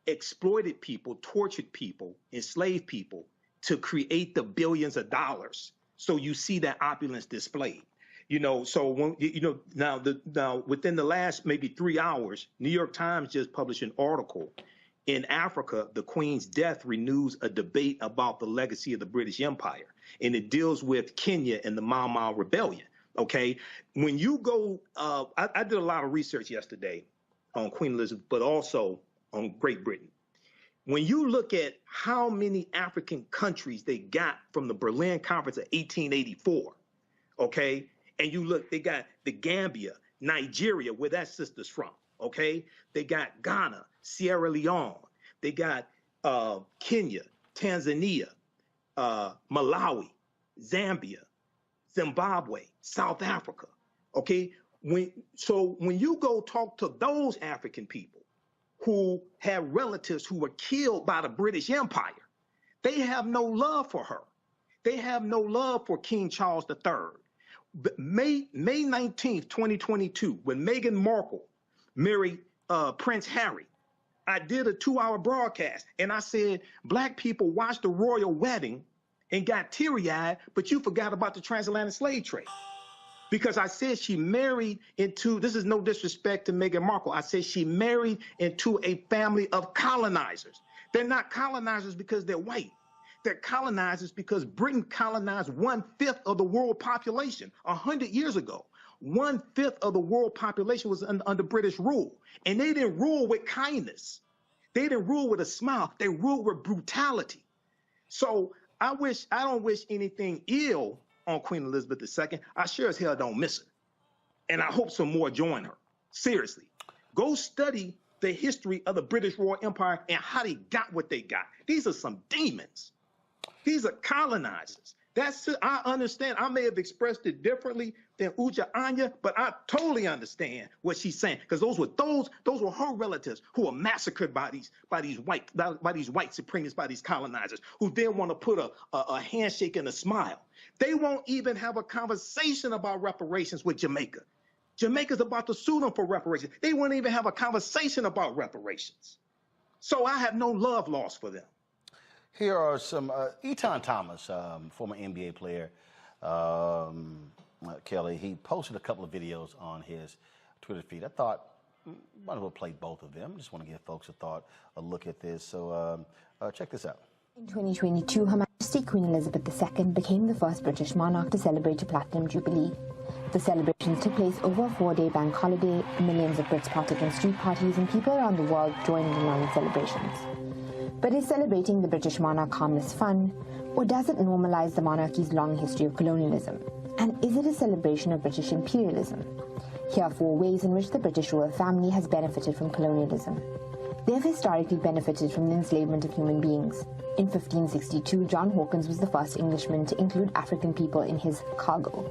exploited people, tortured people, enslaved people to create the billions of dollars. So you see that opulence displayed, you know. So when, you know, now within the last maybe 3 hours, New York Times just published an article. In Africa, the Queen's death renews a debate about the legacy of the British Empire, and it deals with Kenya and the Mau Mau Rebellion. Okay, when you go, I did a lot of research yesterday on Queen Elizabeth, but also on Great Britain. When you look at how many African countries they got from the Berlin Conference of 1884, okay, and you look, they got the Gambia, Nigeria, where that sister's from, okay, they got Ghana, Sierra Leone, they got Kenya, Tanzania, Malawi, Zambia, Zimbabwe, South Africa, okay. When you go talk to those African people who have relatives who were killed by the British Empire, they have no love for her. They have no love for King Charles III. But May 19th, 2022, when Meghan Markle married Prince Harry, I did a 2-hour broadcast, and I said, Black people watched the royal wedding and got teary-eyed, but you forgot about the transatlantic slave trade. Because I said she married into, this is no disrespect to Meghan Markle, I said she married into a family of colonizers. They're not colonizers because they're white. They're colonizers because Britain colonized 1/5 of the world population 100 years ago. 1/5 of the world population was under British rule. And they didn't rule with kindness. They didn't rule with a smile. They ruled with brutality. So I don't wish anything ill on Queen Elizabeth II. I sure as hell don't miss her. And I hope some more join her. Seriously. Go study the history of the British Royal Empire and how they got what they got. These are some demons. These are colonizers. I understand. I may have expressed it differently than Uja Anya, but I totally understand what she's saying, because those were her relatives who were massacred by these white supremacists, by these colonizers, who then want to put a handshake and a smile. They won't even have a conversation about reparations with Jamaica. Jamaica's about to sue them for reparations. They won't even have a conversation about reparations. So I have no love lost for them. Here are some, Eton Thomas, former NBA player, Kelly, he posted a couple of videos on his Twitter feed. I thought, might as well play both of them. Just want to give folks a look at this. So check this out. In 2022, Her Majesty Queen Elizabeth II became the first British monarch to celebrate a Platinum Jubilee. The celebrations took place over a 4-day bank holiday. Millions of Brits partook in street parties, and people around the world joined in on the celebrations. But is celebrating the British monarch harmless fun, or does it normalize the monarchy's long history of colonialism? And is it a celebration of British imperialism? Here are 4 ways in which the British royal family has benefited from colonialism. They have historically benefited from the enslavement of human beings. In 1562, John Hawkins was the first Englishman to include African people in his cargo.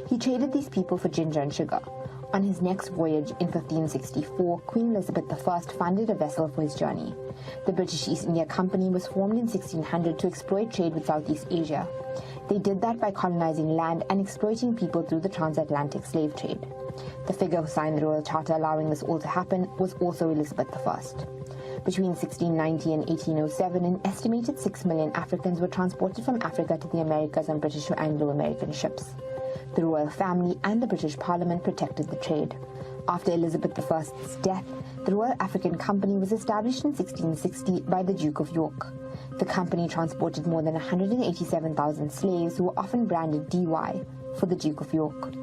He traded these people for ginger and sugar. On his next voyage in 1564, Queen Elizabeth I funded a vessel for his journey. The British East India Company was formed in 1600 to exploit trade with Southeast Asia. They did that by colonizing land and exploiting people through the transatlantic slave trade. The figure who signed the Royal Charter allowing this all to happen was also Elizabeth I. Between 1690 and 1807, an estimated 6 million Africans were transported from Africa to the Americas on British or Anglo-American ships. The royal family and the British Parliament protected the trade. After Elizabeth I's death, the Royal African Company was established in 1660 by the Duke of York. The company transported more than 187,000 slaves who were often branded DY for the Duke of York.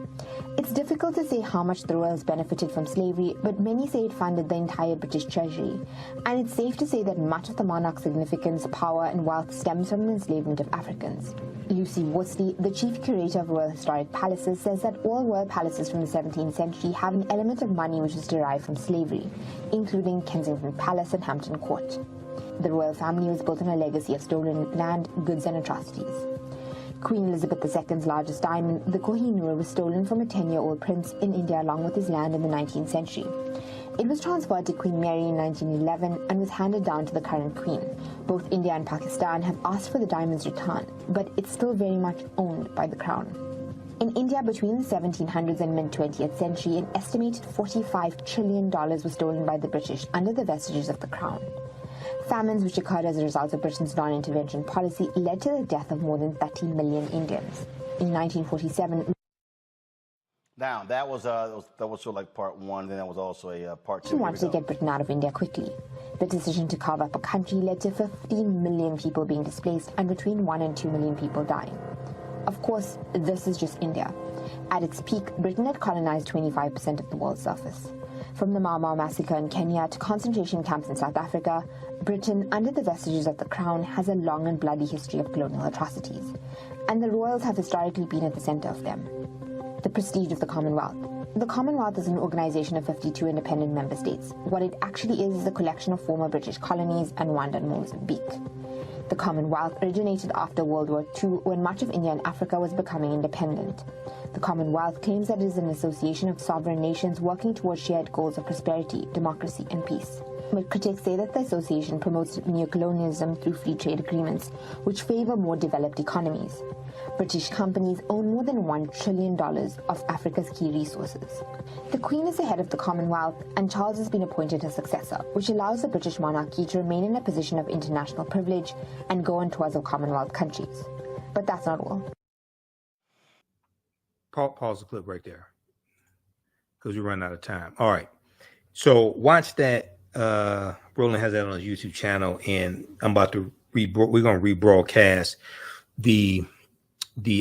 It's difficult to say how much the royals benefited from slavery, but many say it funded the entire British treasury. And it's safe to say that much of the monarch's significance, power, and wealth stems from the enslavement of Africans. Lucy Worsley, the chief curator of Royal Historic Palaces, says that all royal palaces from the 17th century have an element of money which is derived from slavery, including Kensington Palace and Hampton Court. The royal family was built on a legacy of stolen land, goods, and atrocities. Queen Elizabeth II's largest diamond, the Kohinoor, was stolen from a 10-year-old prince in India along with his land in the 19th century. It was transferred to Queen Mary in 1911 and was handed down to the current queen. Both India and Pakistan have asked for the diamond's return, but it's still very much owned by the crown. In India, between the 1700s and mid-20th century, an estimated $45 trillion was stolen by the British under the vestiges of the crown. Famines which occurred as a result of Britain's non-intervention policy led to the death of more than 30 million Indians. In 1947... Now, that was sort of like part one, then that was also a part two. Britain wanted to get Britain out of India quickly. The decision to carve up a country led to 15 million people being displaced and between 1 and 2 million people dying. Of course, this is just India. At its peak, Britain had colonized 25% of the world's surface. From the Mau Mau massacre in Kenya to concentration camps in South Africa, Britain, under the vestiges of the crown, has a long and bloody history of colonial atrocities. And the royals have historically been at the center of them. The prestige of the Commonwealth. The Commonwealth is an organization of 52 independent member states. What it actually is a collection of former British colonies and Rwanda and Mozambique. The Commonwealth originated after World War II when much of India and Africa was becoming independent. The Commonwealth claims that it is an association of sovereign nations working towards shared goals of prosperity, democracy, and peace. But critics say that the association promotes neocolonialism through free trade agreements, which favor more developed economies. British companies own more than $1 trillion of Africa's key resources. The Queen is the head of the Commonwealth, and Charles has been appointed her successor, which allows the British monarchy to remain in a position of international privilege and go on tours of Commonwealth countries. But that's not all. Pause the clip right there, because we run out of time. All right. So watch that. Roland has that on his YouTube channel, and I'm about to we're going to rebroadcast the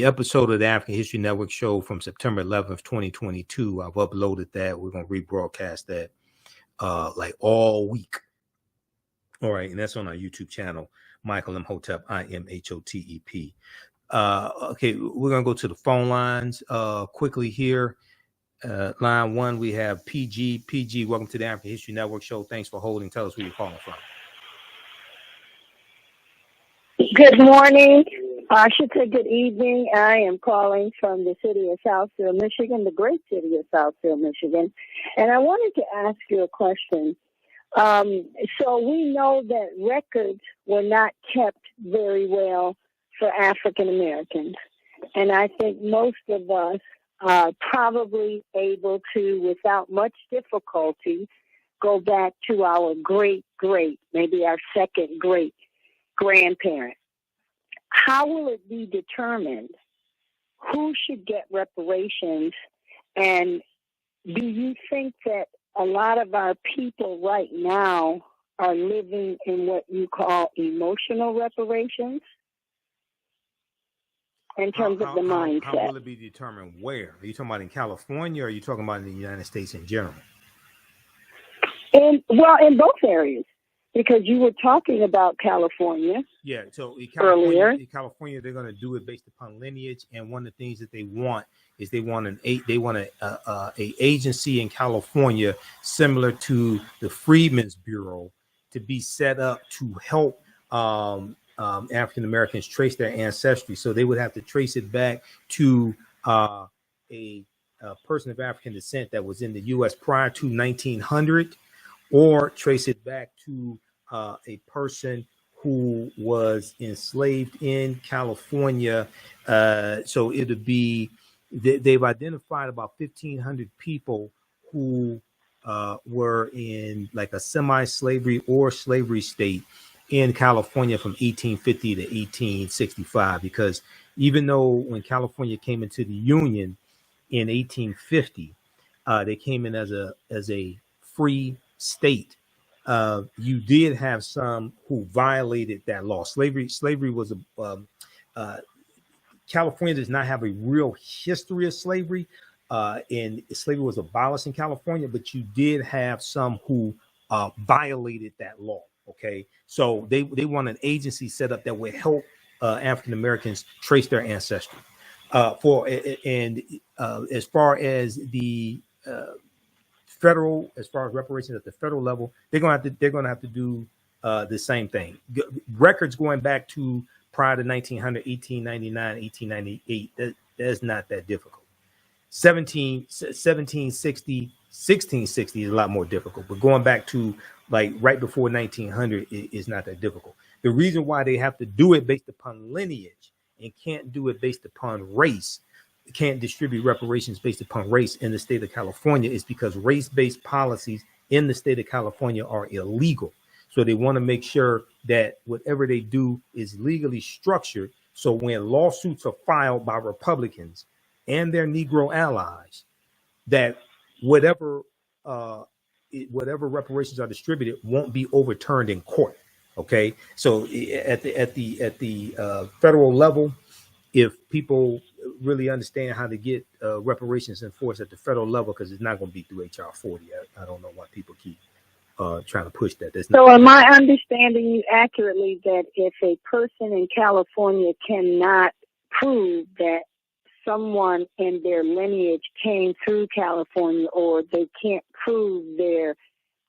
episode of the African History Network show from September 11th, 2022. I've uploaded that. We're going to rebroadcast that like all week. All right, and that's on our YouTube channel, Michael Imhotep, IMHOTEP. Okay, we're going to go to the phone lines quickly here. Line one, we have PG. PG, welcome to the African History Network show. Thanks for holding. Tell us where you're calling from. Good morning. I should say good evening. I am calling from the city of Southfield, Michigan, the great city of Southfield, Michigan. And I wanted to ask you a question. So we know that records were not kept very well for African Americans. And I think most of us are probably able to, without much difficulty, go back to our great, maybe our second great grandparent. How will it be determined who should get reparations? And do you think that a lot of our people right now are living in what you call emotional reparations? In terms of the mindset. How will it be determined where? Are you talking about in California, or are you talking about in the United States in general? In both areas, because you were talking about California. Yeah, so in California, they're going to do it based upon lineage, and one of the things that they want is they want an agency in California similar to the Freedmen's Bureau to be set up to help African Americans trace their ancestry. So they would have to trace it back to a person of African descent that was in the U.S. prior to 1900, or trace it back to a person who was enslaved in California. So it would be, they've identified about 1,500 people who were in like a semi-slavery or slavery state in California from 1850 to 1865. Because even though when California came into the Union in 1850, they came in as a free state. You did have some who violated that law. Slavery was California does not have a real history of slavery, and slavery was abolished in California, but you did have some who violated that law. Okay, so they want an agency set up that would help African Americans trace their ancestry. As far as the federal, as far as reparations at the federal level, they're gonna have to do the same thing. Records going back to prior to 1900, 1899, 1898, that's not that difficult. 1760, 1660 is a lot more difficult, but going back to like right before 1900 is not that difficult. The reason why they have to do it based upon lineage and can't do it based upon race, can't distribute reparations based upon race in the state of California, is because race-based policies in the state of California are illegal. So they want to make sure that whatever they do is legally structured. So when lawsuits are filed by Republicans and their Negro allies, that whatever reparations are distributed won't be overturned in court. Okay, so at the federal level, if people really understand how to get reparations enforced at the federal level, because it's not going to be through HR 40. I don't know why people keep trying to push that. So am I understanding you accurately that if a person in California cannot prove that someone in their lineage came through California, or they can't prove their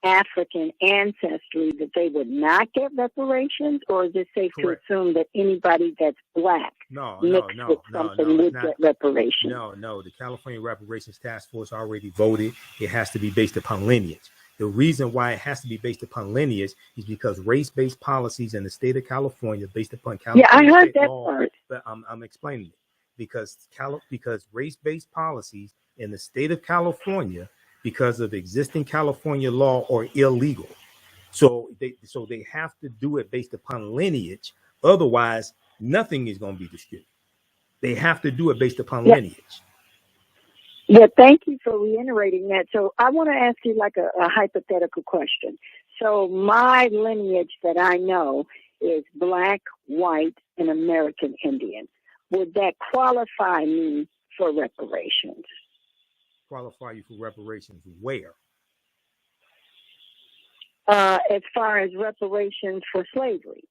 African ancestry, that they would not get reparations? Or is it safe to assume that anybody that's black mixed with something would get reparations? No. The California Reparations Task Force already voted. It has to be based upon lineage. The reason why it has to be based upon lineage is because race-based policies in the state of California, based upon California I heard that law, part. But I'm explaining it. Because race-based policies in the state of California, because of existing California law, are illegal. So they have to do it based upon lineage. Otherwise, nothing is going to be distributed. They have to do it based upon lineage. Yeah, thank you for reiterating that. So I want to ask you like a hypothetical question. So my lineage that I know is black, white, and American Indian. Would that qualify me for reparations? Qualify you for reparations where? As far as reparations for slavery.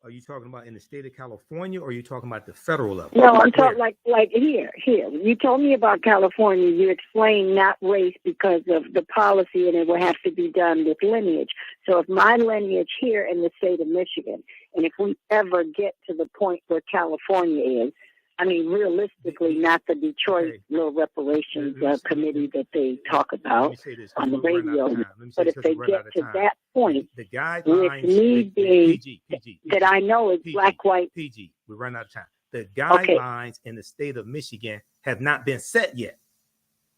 Are you talking about in the state of California, or are you talking about the federal level? No, I'm talking like here. You told me about California. You explained not race because of the policy, and it will have to be done with lineage. So if my lineage here in the state of Michigan, and if we ever get to the point where California is, I mean, realistically, not the Detroit little reparations committee that they talk about on the radio, but if they get to that point, the guidelines, with me being PG, that I know is black, white. PG, we run out of time. The guidelines in the state of Michigan have not been set yet,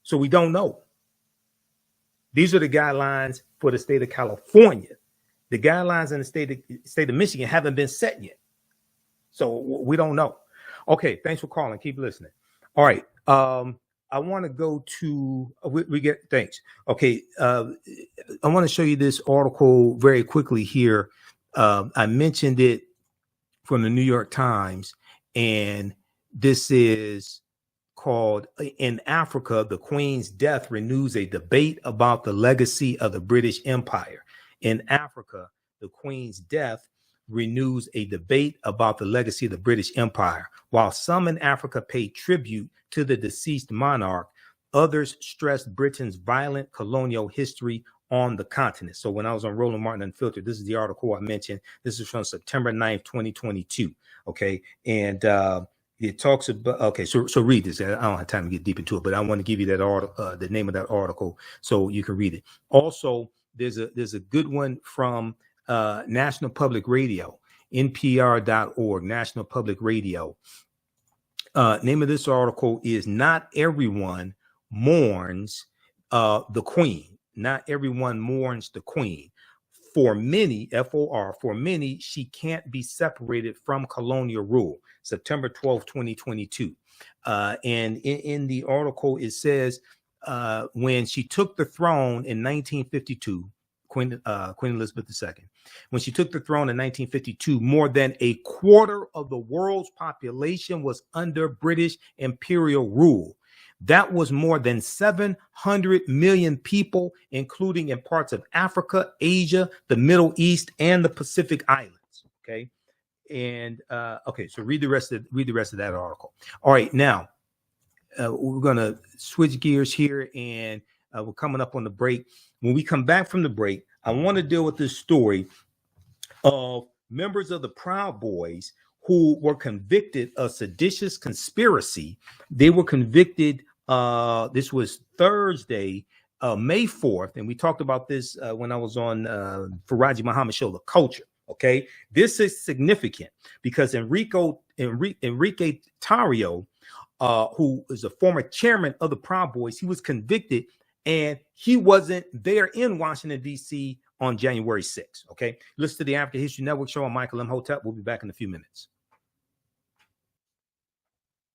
so we don't know. These are the guidelines for the state of California. The guidelines in the state of Michigan haven't been set yet, so we don't know. Okay, thanks for calling. Keep listening. All right. I want to go to, we get, thanks. Okay. I want to show you this article very quickly here. I mentioned it from the New York Times, and this is called "In Africa, the Queen's Death Renews a Debate About the Legacy of the British Empire." In Africa, the Queen's death renews a debate about the legacy of the British Empire. While some in Africa pay tribute to the deceased monarch, others stress Britain's violent colonial history on the continent. So when I was on Roland Martin Unfiltered, this is the article I mentioned. This is from September 9th, 2022. Okay. And it talks about, okay, so read this. I don't have time to get deep into it, but I want to give you that article, the name of that article, so you can read it. Also, there's a good one from National Public Radio, NPR.org, National Public Radio. Name of this article is "Not Everyone Mourns the Queen." Not everyone mourns the Queen. For many, FOR, for many, she can't be separated from colonial rule. September 12th, 2022. And in the article, it says, when she took the throne in 1952, Queen Elizabeth II, when she took the throne in 1952, more than a quarter of the world's population was under British imperial rule. That was more than 700 million people, including in parts of Africa, Asia, the Middle East, and the Pacific Islands. Okay. And okay, so read the rest of that article. All right, now we're gonna switch gears here, and we're coming up on the break. When we come back from the break, I want to deal with this story of members of the Proud Boys who were convicted of seditious conspiracy. They were convicted. This was Thursday, May 4th, and we talked about this when I was on Faraji Muhammad show, The Culture. Okay, this is significant because Enrique Tarrio, who is a former chairman of the Proud Boys, he was convicted, and he wasn't there in Washington, D.C. on January 6th. Okay, listen to the African History Network show on Michael M. Hotep. We'll be back in a few minutes.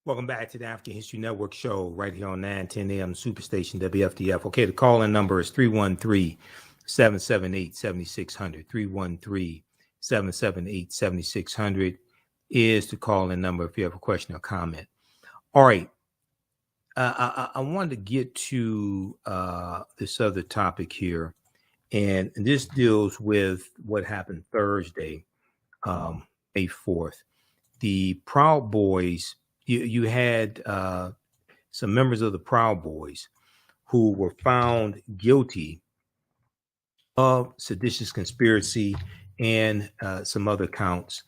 Welcome back to the African History Network show right here on 910 AM Superstation WFDF. Okay, the call-in number is 313-778-7600. 313-778-7600 is the call-in number if you have a question or comment. All right. I wanted to get to this other topic here, and this deals with what happened Thursday, May 4th. The Proud Boys, you had some members of the Proud Boys who were found guilty of seditious conspiracy and some other counts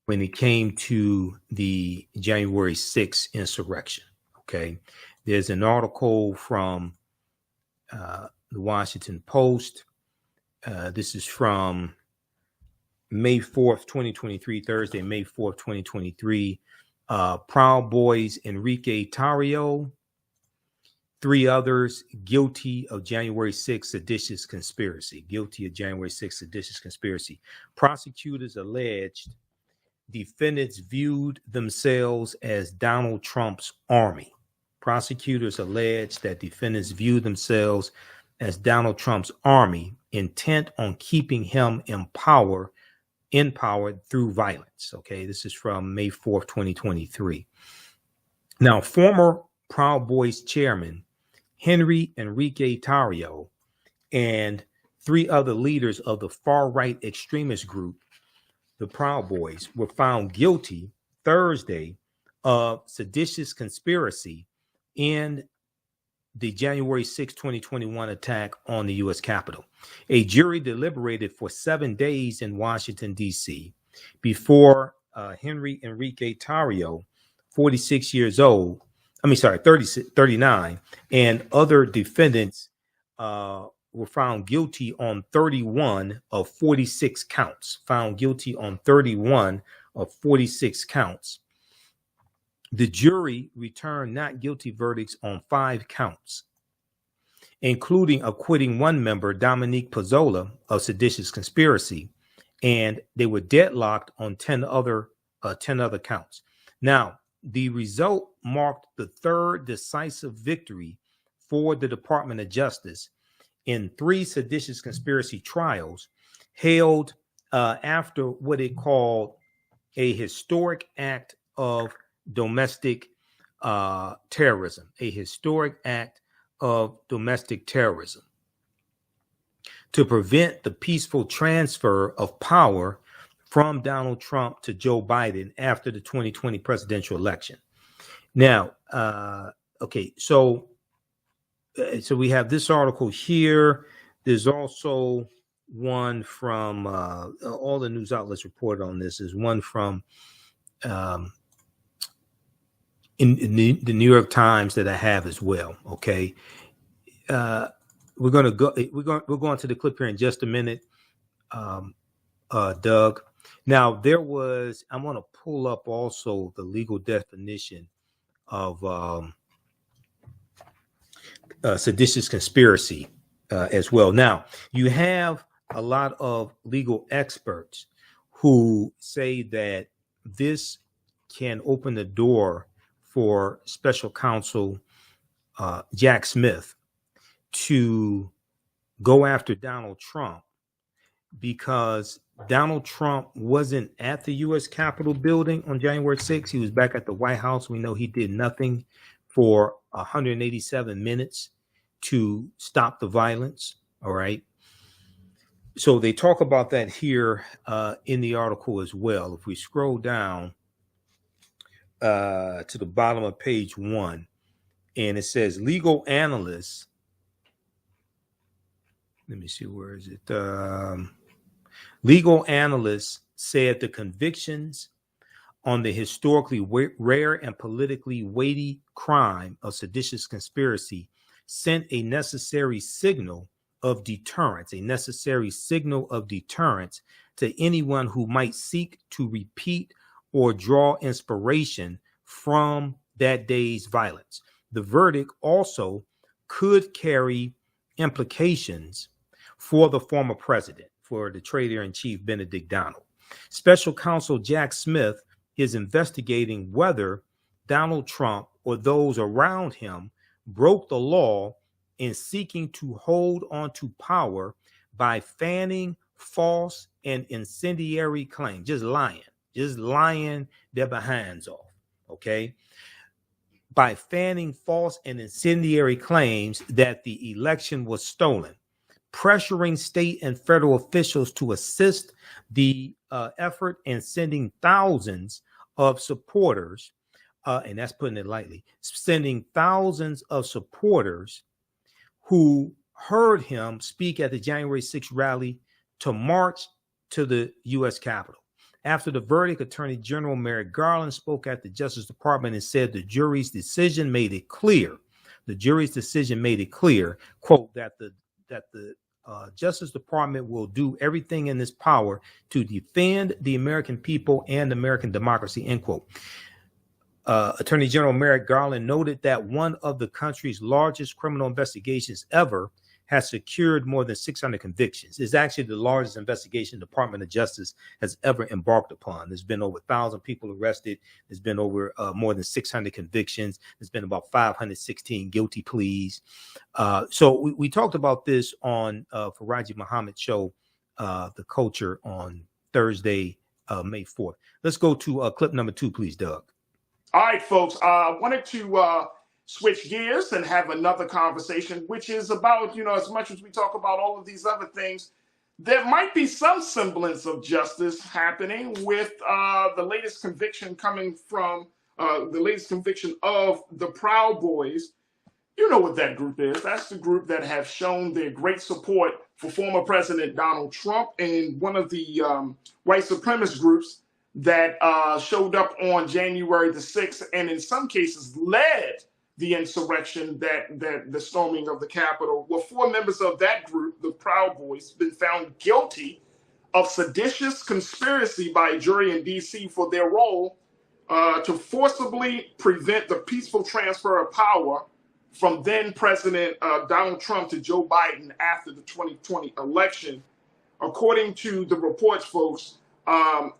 when it came to the January 6th insurrection. Okay, there's an article from the Washington Post. This is from May 4th, 2023, Thursday, May 4th, 2023. Proud Boys Enrique Tarrio, 3 others guilty of January 6th seditious conspiracy. Guilty of January 6th seditious conspiracy. Prosecutors alleged defendants viewed themselves as Donald Trump's army. Prosecutors alleged that defendants viewed themselves as Donald Trump's army, intent on keeping him in power through violence. Okay, this is from May 4th, 2023. Now, former Proud Boys chairman Henry Enrique Tarrio and 3 other leaders of the far-right extremist group, the Proud Boys, were found guilty Thursday of seditious conspiracy in the January 6, 2021 attack on the U.S. Capitol. A jury deliberated for 7 days in Washington, D.C. before Henry Enrique Tarrio, 46 years old, 39, and other defendants were found guilty on 31 of 46 counts. Found guilty on 31 of 46 counts. The jury returned not guilty verdicts on 5 counts, including acquitting one member, Dominique Pizzola, of seditious conspiracy, and they were deadlocked on 10 other counts. Now, the result marked the 3rd decisive victory for the Department of Justice in 3 seditious conspiracy trials held after what it called a historic act of domestic terrorism, a historic act of domestic terrorism to prevent the peaceful transfer of power from Donald Trump to Joe Biden after the 2020 presidential election. Now, okay, so we have this article here. There's also one from all the news outlets reported on this. Is one from in the New York Times that I have as well. Okay, we're going to go. We're going to the clip here in just a minute, Doug. Now there was. I'm going to pull up also the legal definition of seditious conspiracy as well. Now you have a lot of legal experts who say that this can open the door for special counsel Jack Smith to go after Donald Trump because Donald Trump wasn't at the U.S. Capitol building on January 6th. He was back at the White House. We know he did nothing for 187 minutes to stop the violence. All right. So they talk about that here in the article as well. If we scroll down to the bottom of page 1, and it says legal analysts. Let me see, where is it? Legal analysts said the convictions on the historically rare and politically weighty crime of seditious conspiracy sent a necessary signal of deterrence, to anyone who might seek to repeat or draw inspiration from that day's violence. The verdict also could carry implications for the former president, for the traitor-in-chief Benedict Donald. Special counsel Jack Smith is investigating whether Donald Trump or those around him broke the law in seeking to hold on to power by fanning false and incendiary claims, just lying their behinds off, okay? By fanning false and incendiary claims that the election was stolen, pressuring state and federal officials to assist the effort, and sending thousands of supporters, and that's putting it lightly, sending thousands of supporters who heard him speak at the January 6th rally to march to the U.S. Capitol. After the verdict, Attorney General Merrick Garland spoke at the Justice Department and said the jury's decision made it clear, quote, that the Justice Department will do everything in its power to defend the American people and American democracy, end quote. Attorney General Merrick Garland noted that one of the country's largest criminal investigations ever has secured more than 600 convictions. It's actually the largest investigation the Department of Justice has ever embarked upon. There's been over 1,000 people arrested. There's been over more than 600 convictions. There's been about 516 guilty pleas. So we talked about this on Faraji Muhammad's show, The Culture, on Thursday, May 4th. Let's go to clip number 2, please, Doug. All right, folks, I wanted to switch gears and have another conversation, which is about, as much as we talk about all of these other things, there might be some semblance of justice happening with the latest conviction coming from the latest conviction of the Proud Boys. You know what that group is. That's the group that have shown their great support for former President Donald Trump, and one of the white supremacist groups that showed up on January the 6th, and in some cases led the insurrection, that the storming of the Capitol. Well, 4 members of that group, the Proud Boys, been found guilty of seditious conspiracy by a jury in D.C. for their role to forcibly prevent the peaceful transfer of power from then President Donald Trump to Joe Biden after the 2020 election. According to the reports, folks,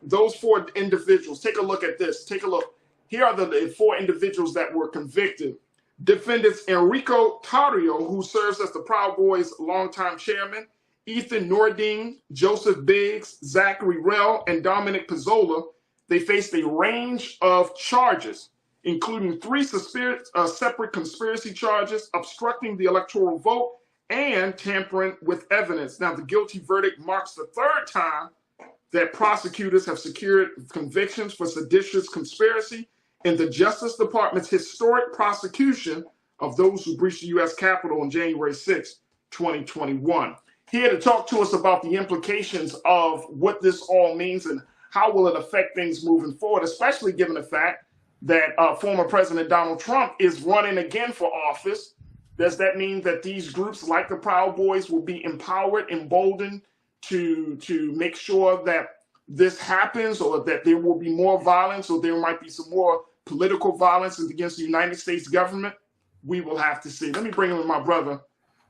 those 4 individuals, take a look at this. Take a look. Here are the 4 individuals that were convicted. Defendants Enrique Tarrio, who serves as the Proud Boys' longtime chairman, Ethan Nordine, Joseph Biggs, Zachary Rell, and Dominic Pizzola. They faced a range of charges, including 3 separate conspiracy charges, obstructing the electoral vote, and tampering with evidence. Now, the guilty verdict marks the 3rd time that prosecutors have secured convictions for seditious conspiracy in the Justice Department's historic prosecution of those who breached the U.S. Capitol on January 6, 2021. here to talk to us about the implications of what this all means and how will it affect things moving forward, especially given the fact that former President Donald Trump is running again for office. Does that mean that these groups like the Proud Boys will be empowered, emboldened to make sure that this happens, or that there will be more violence, or there might be some more political violence against the United States government? We will have to see. Let me bring in my brother,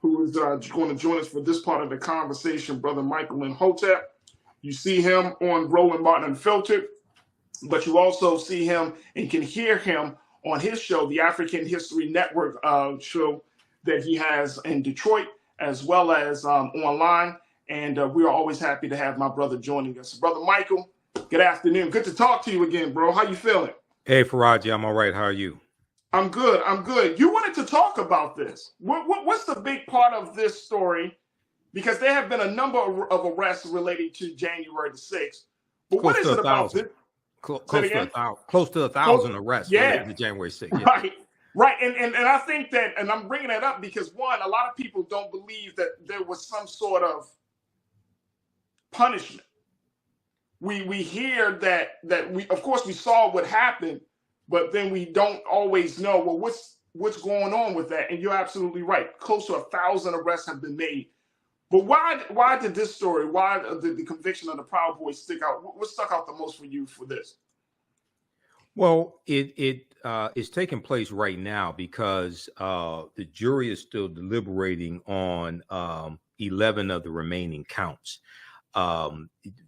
who is going to join us for this part of the conversation, Brother Michael Imhotep. You see him on Roland Martin Unfiltered, but you also see him and can hear him on his show, the African History Network show that he has in Detroit, as well as online. And we're always happy to have my brother joining us. Brother Michael, good afternoon. Good to talk to you again, bro. How you feeling? Hey, Faraji, I'm all right. How are you? I'm good. I'm good. You wanted to talk about this. What's the big part of this story? Because there have been a number of arrests relating to January the 6th. But Close what is to it about this? Close to 1,000 arrests related to January 6th. Yeah. Right. And I think that, and I'm bringing that up because, one, a lot of people don't believe that there was some sort of punishment. We hear that we, of course, we saw what happened, but then we don't always know, well, what's going on with that. And you're absolutely right. Close to 1,000 arrests have been made. But why did this story, why did the conviction of the Proud Boys stick out? What stuck out the most for you for this? Well, it's taking place right now because the jury is still deliberating on 11 of the remaining counts.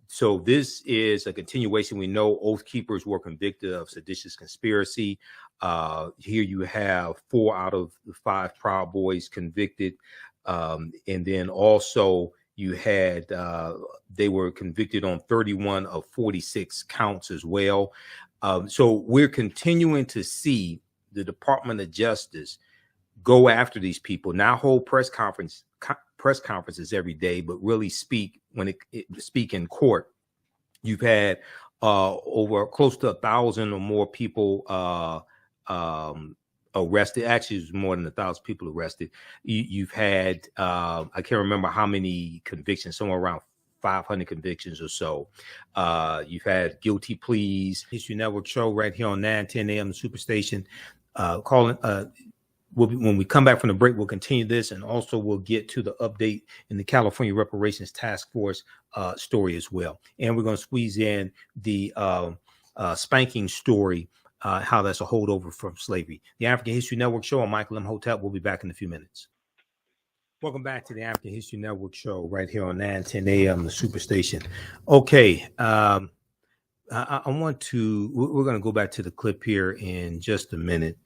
So this is a continuation. We know Oath Keepers were convicted of seditious conspiracy. Here you have 4 out of the 5 Proud Boys convicted. And then also you had, they were convicted on 31 of 46 counts as well. So we're continuing to see the Department of Justice go after these people, not hold press conferences every day, but really speak in court. You've had over close to 1,000 or more people arrested. Actually, it's more than 1,000 people arrested. You've had I can't remember how many convictions, somewhere around 500 convictions or so. You've had guilty pleas. History Network show right here on 9:10 a.m. the Superstation. When we come back from the break, we'll continue this, and also we'll get to the update in the California Reparations Task Force story as well. And we're going to squeeze in the Spanking story, how that's a holdover from slavery. The African History Network show. I'm Michael Imhotep. We'll be back in a few minutes. Welcome back to the African History Network show right here on 9:10 a.m. the Superstation. Okay, we're going to go back to the clip here in just a minute.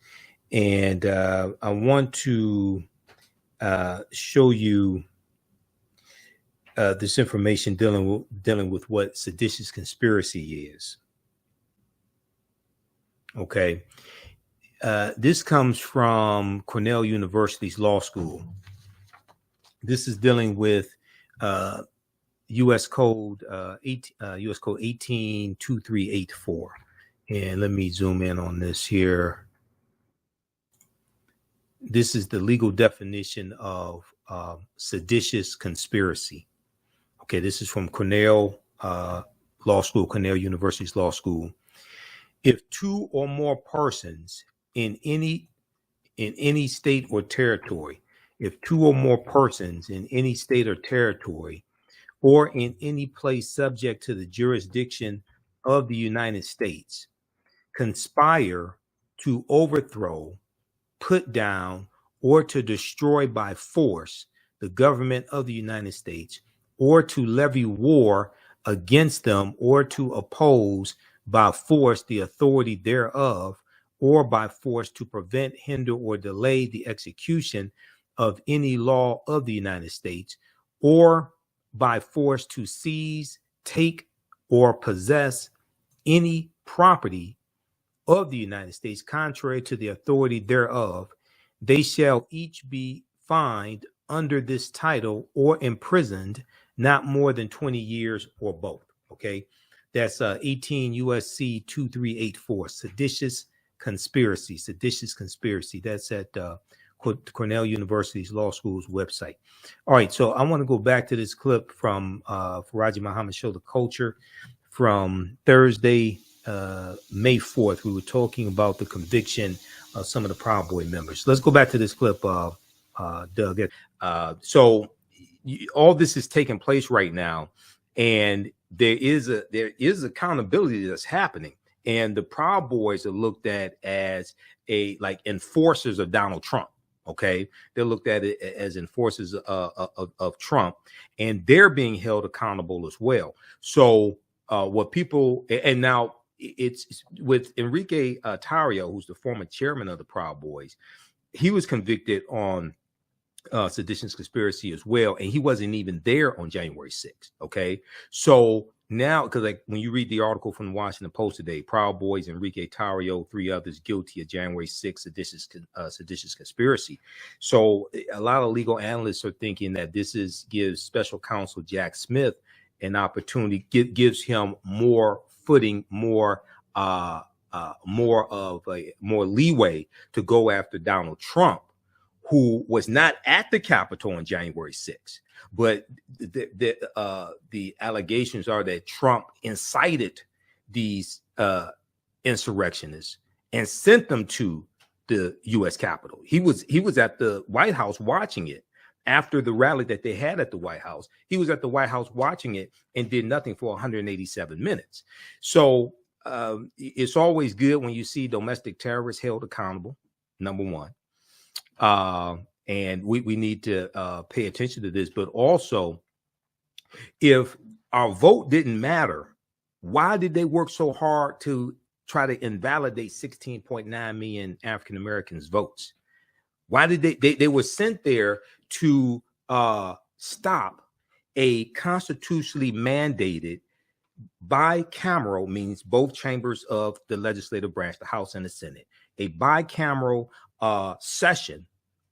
And I want to show you this information dealing with what seditious conspiracy is. Okay. This comes from Cornell University's law school. This is dealing with U.S. Code 182384. And let me zoom in on this here. This is the legal definition of seditious conspiracy. Okay, this is from Cornell Law School, Cornell University's law school. If 2 or more persons in any state or territory, if 2 or more persons in any state or territory, or in any place subject to the jurisdiction of the United States, conspire to overthrow, put down, or to destroy by force the government of the United States, or to levy war against them, or to oppose by force the authority thereof, or by force to prevent, hinder, or delay the execution of any law of the United States, or by force to seize, take, or possess any property of the United States contrary to the authority thereof, they shall each be fined under this title or imprisoned not more than 20 years or both. Okay, that's 18 USC 2384, seditious conspiracy. That's at Cornell University's law school's website. All right, so I want to go back to this clip from Faraji Muhammad Show the Culture from Thursday, May 4th. We were talking about the conviction of some of the Proud Boy members. Let's go back to this clip, Doug. So all this is taking place right now, and there is accountability that's happening. And the Proud Boys are looked at as like enforcers of Donald Trump. Okay, they're looked at it as enforcers of Trump, and they're being held accountable as well. So what people, and now it's with Enrique Tarrio, who's the former chairman of the Proud Boys. He was convicted on Seditious Conspiracy as well, and he wasn't even there on January 6th. Okay, so now, because like when you read the article from the Washington Post today, Proud Boys, Enrique Tarrio, 3 others guilty of January 6th seditious conspiracy. So a lot of legal analysts are thinking that this gives special counsel Jack Smith an opportunity, gives him more footing, more leeway to go after Donald Trump, who was not at the Capitol on January 6th. But the allegations are that Trump incited these insurrectionists and sent them to the U.S. Capitol. He was at the White House watching it after the rally that they had at the White House. He was at the White House watching it and did nothing for 187 minutes. So it's always good when you see domestic terrorists held accountable, number one. And we need to pay attention to this. But also, if our vote didn't matter, why did they work so hard to try to invalidate 16.9 million African Americans' votes? Why did they were sent there to stop a constitutionally mandated bicameral, means both chambers of the legislative branch, the House and the Senate, a bicameral session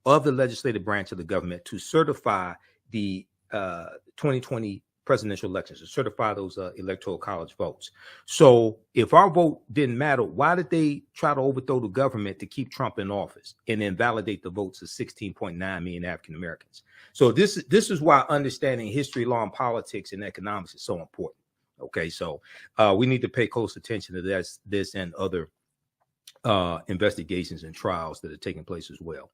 of the legislative branch of the government to certify the 2020 presidential elections, to certify those electoral college votes. So if our vote didn't matter, why did they try to overthrow the government to keep Trump in office and invalidate the votes of 16.9 million African Americans? So this is why understanding history, law, and politics and economics is so important. Okay, so we need to pay close attention to this and other investigations and trials that are taking place as well.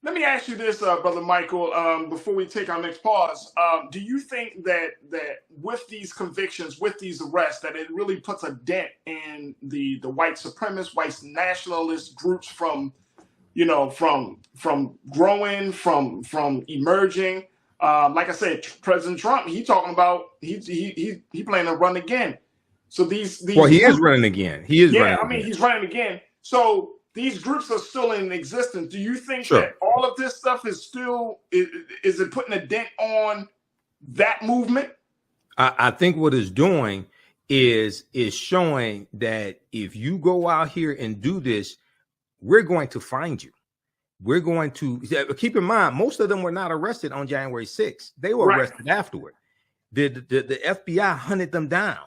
Let me ask you this, Brother Michael, before we take our next pause. Do you think that with these convictions, with these arrests, that it really puts a dent in the white supremacist, white nationalist groups from growing, from emerging? Like I said, President Trump, he talking about he planning to run again. So these well, he is running again. He is running. I mean, again. He's running again. So these groups are still in existence. Do you think Sure. that all of this stuff is still is it putting a dent on that movement? I think what it's doing is showing that if you go out here and do this, we're going to find you. We're going to keep in mind, most of them were not arrested on January 6th. They were arrested afterward. The FBI hunted them down.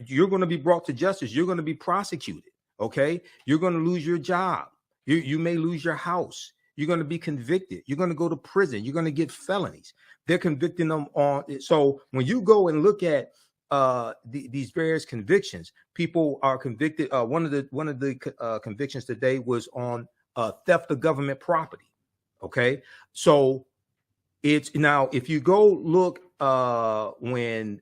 You're going to be brought to justice. You're going to be prosecuted. Okay, you're going to lose your job. You may lose your house. You're going to be convicted. You're going to go to prison. You're going to get felonies. They're convicting them on. So when you go and look at these various convictions, people are convicted. One of the convictions today was on theft of government property. Okay, so it's now if you go look when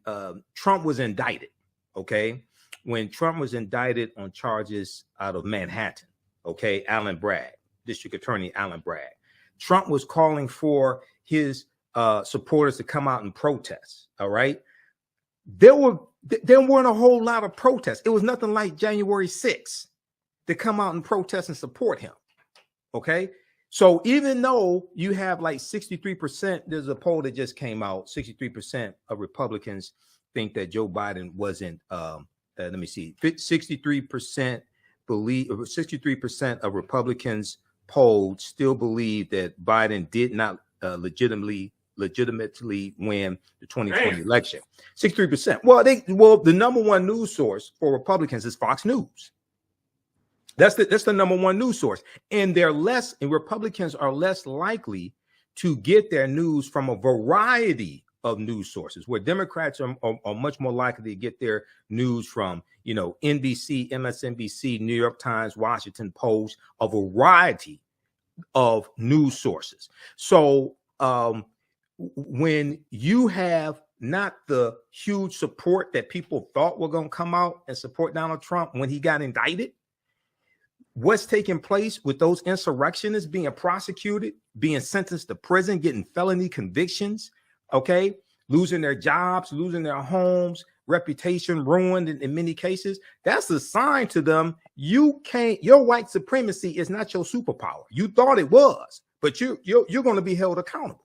Trump was indicted. Okay. When Trump was indicted on charges out of Manhattan, okay, Allen Bragg, District Attorney Allen Bragg, Trump was calling for his supporters to come out and protest. All right, there weren't a whole lot of protests. It was nothing like January 6th to come out and protest and support him. Okay, so even though you have like 63%, there's a poll that just came out. 63% of Republicans think that Joe Biden wasn't. Let me see. 63% believe. 63% of Republicans polled still believe that Biden did not legitimately win the 2020 election. 63%. Well, the number one news source for Republicans is Fox News. That's the number one news source. And Republicans are less likely to get their news from a variety of news sources, where Democrats are much more likely to get their news from, NBC, MSNBC, New York Times, Washington Post, a variety of news sources. So when you have not the huge support that people thought were going to come out and support Donald Trump when he got indicted, what's taking place with those insurrectionists being prosecuted, being sentenced to prison, getting felony convictions, okay, losing their jobs, losing their homes, reputation ruined in many cases, that's a sign to them your white supremacy is not your superpower. You thought it was, but you're going to be held accountable.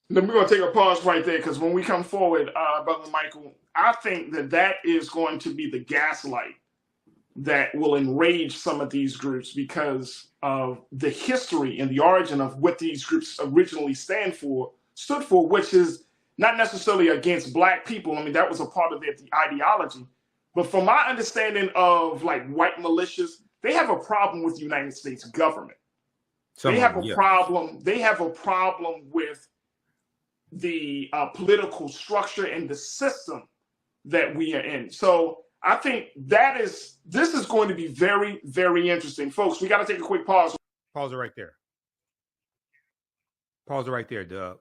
Then we're going to take a pause right there, because when we come forward, Brother Michael, I think that is going to be the gaslight that will enrage some of these groups, because of the history and the origin of what these groups originally stood for, which is not necessarily against Black people. I mean, that was a part of their ideology. But from my understanding of like white militias, they have a problem with the United States government. They have a problem with the political structure and the system that we are in. So I think this is going to be very, very interesting. Folks, we got to take a quick pause. Pause it right there. Pause it right there, Doug.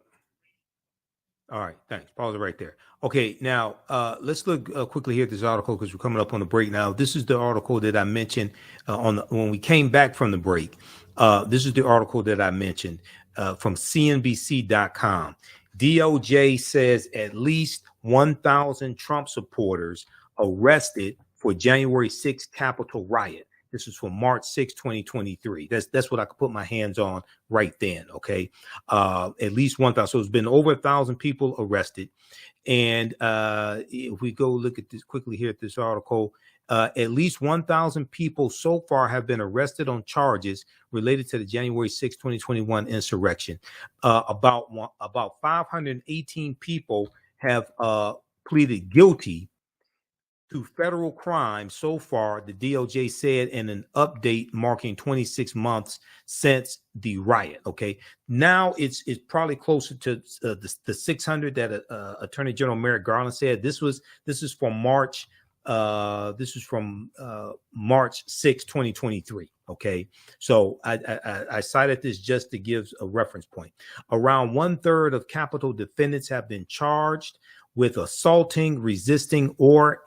All right, thanks. Pause it right there. Okay, now let's look quickly here at this article, because we're coming up on the break now. This is the article that I mentioned when we came back from the break. This is the article that I mentioned from CNBC.com. DOJ says at least 1,000 Trump supporters arrested for January 6th Capitol riot. This is from March 6, 2023. That's what I could put my hands on right then. Okay. At least 1,000. So it's been over 1,000 people arrested. And if we go look at this quickly here at this article, at least 1,000 people so far have been arrested on charges related to the January 6, 2021 insurrection. About 518 people have pleaded guilty to federal crimes so far, the DOJ said in an update marking 26 months since the riot. Okay, now it's probably closer to the 600 that Attorney General Merrick Garland said. This is from March. This is from March 6, 2023. Okay, so I cited this just to give a reference point. Around 1/3 of Capitol defendants have been charged with assaulting, resisting, or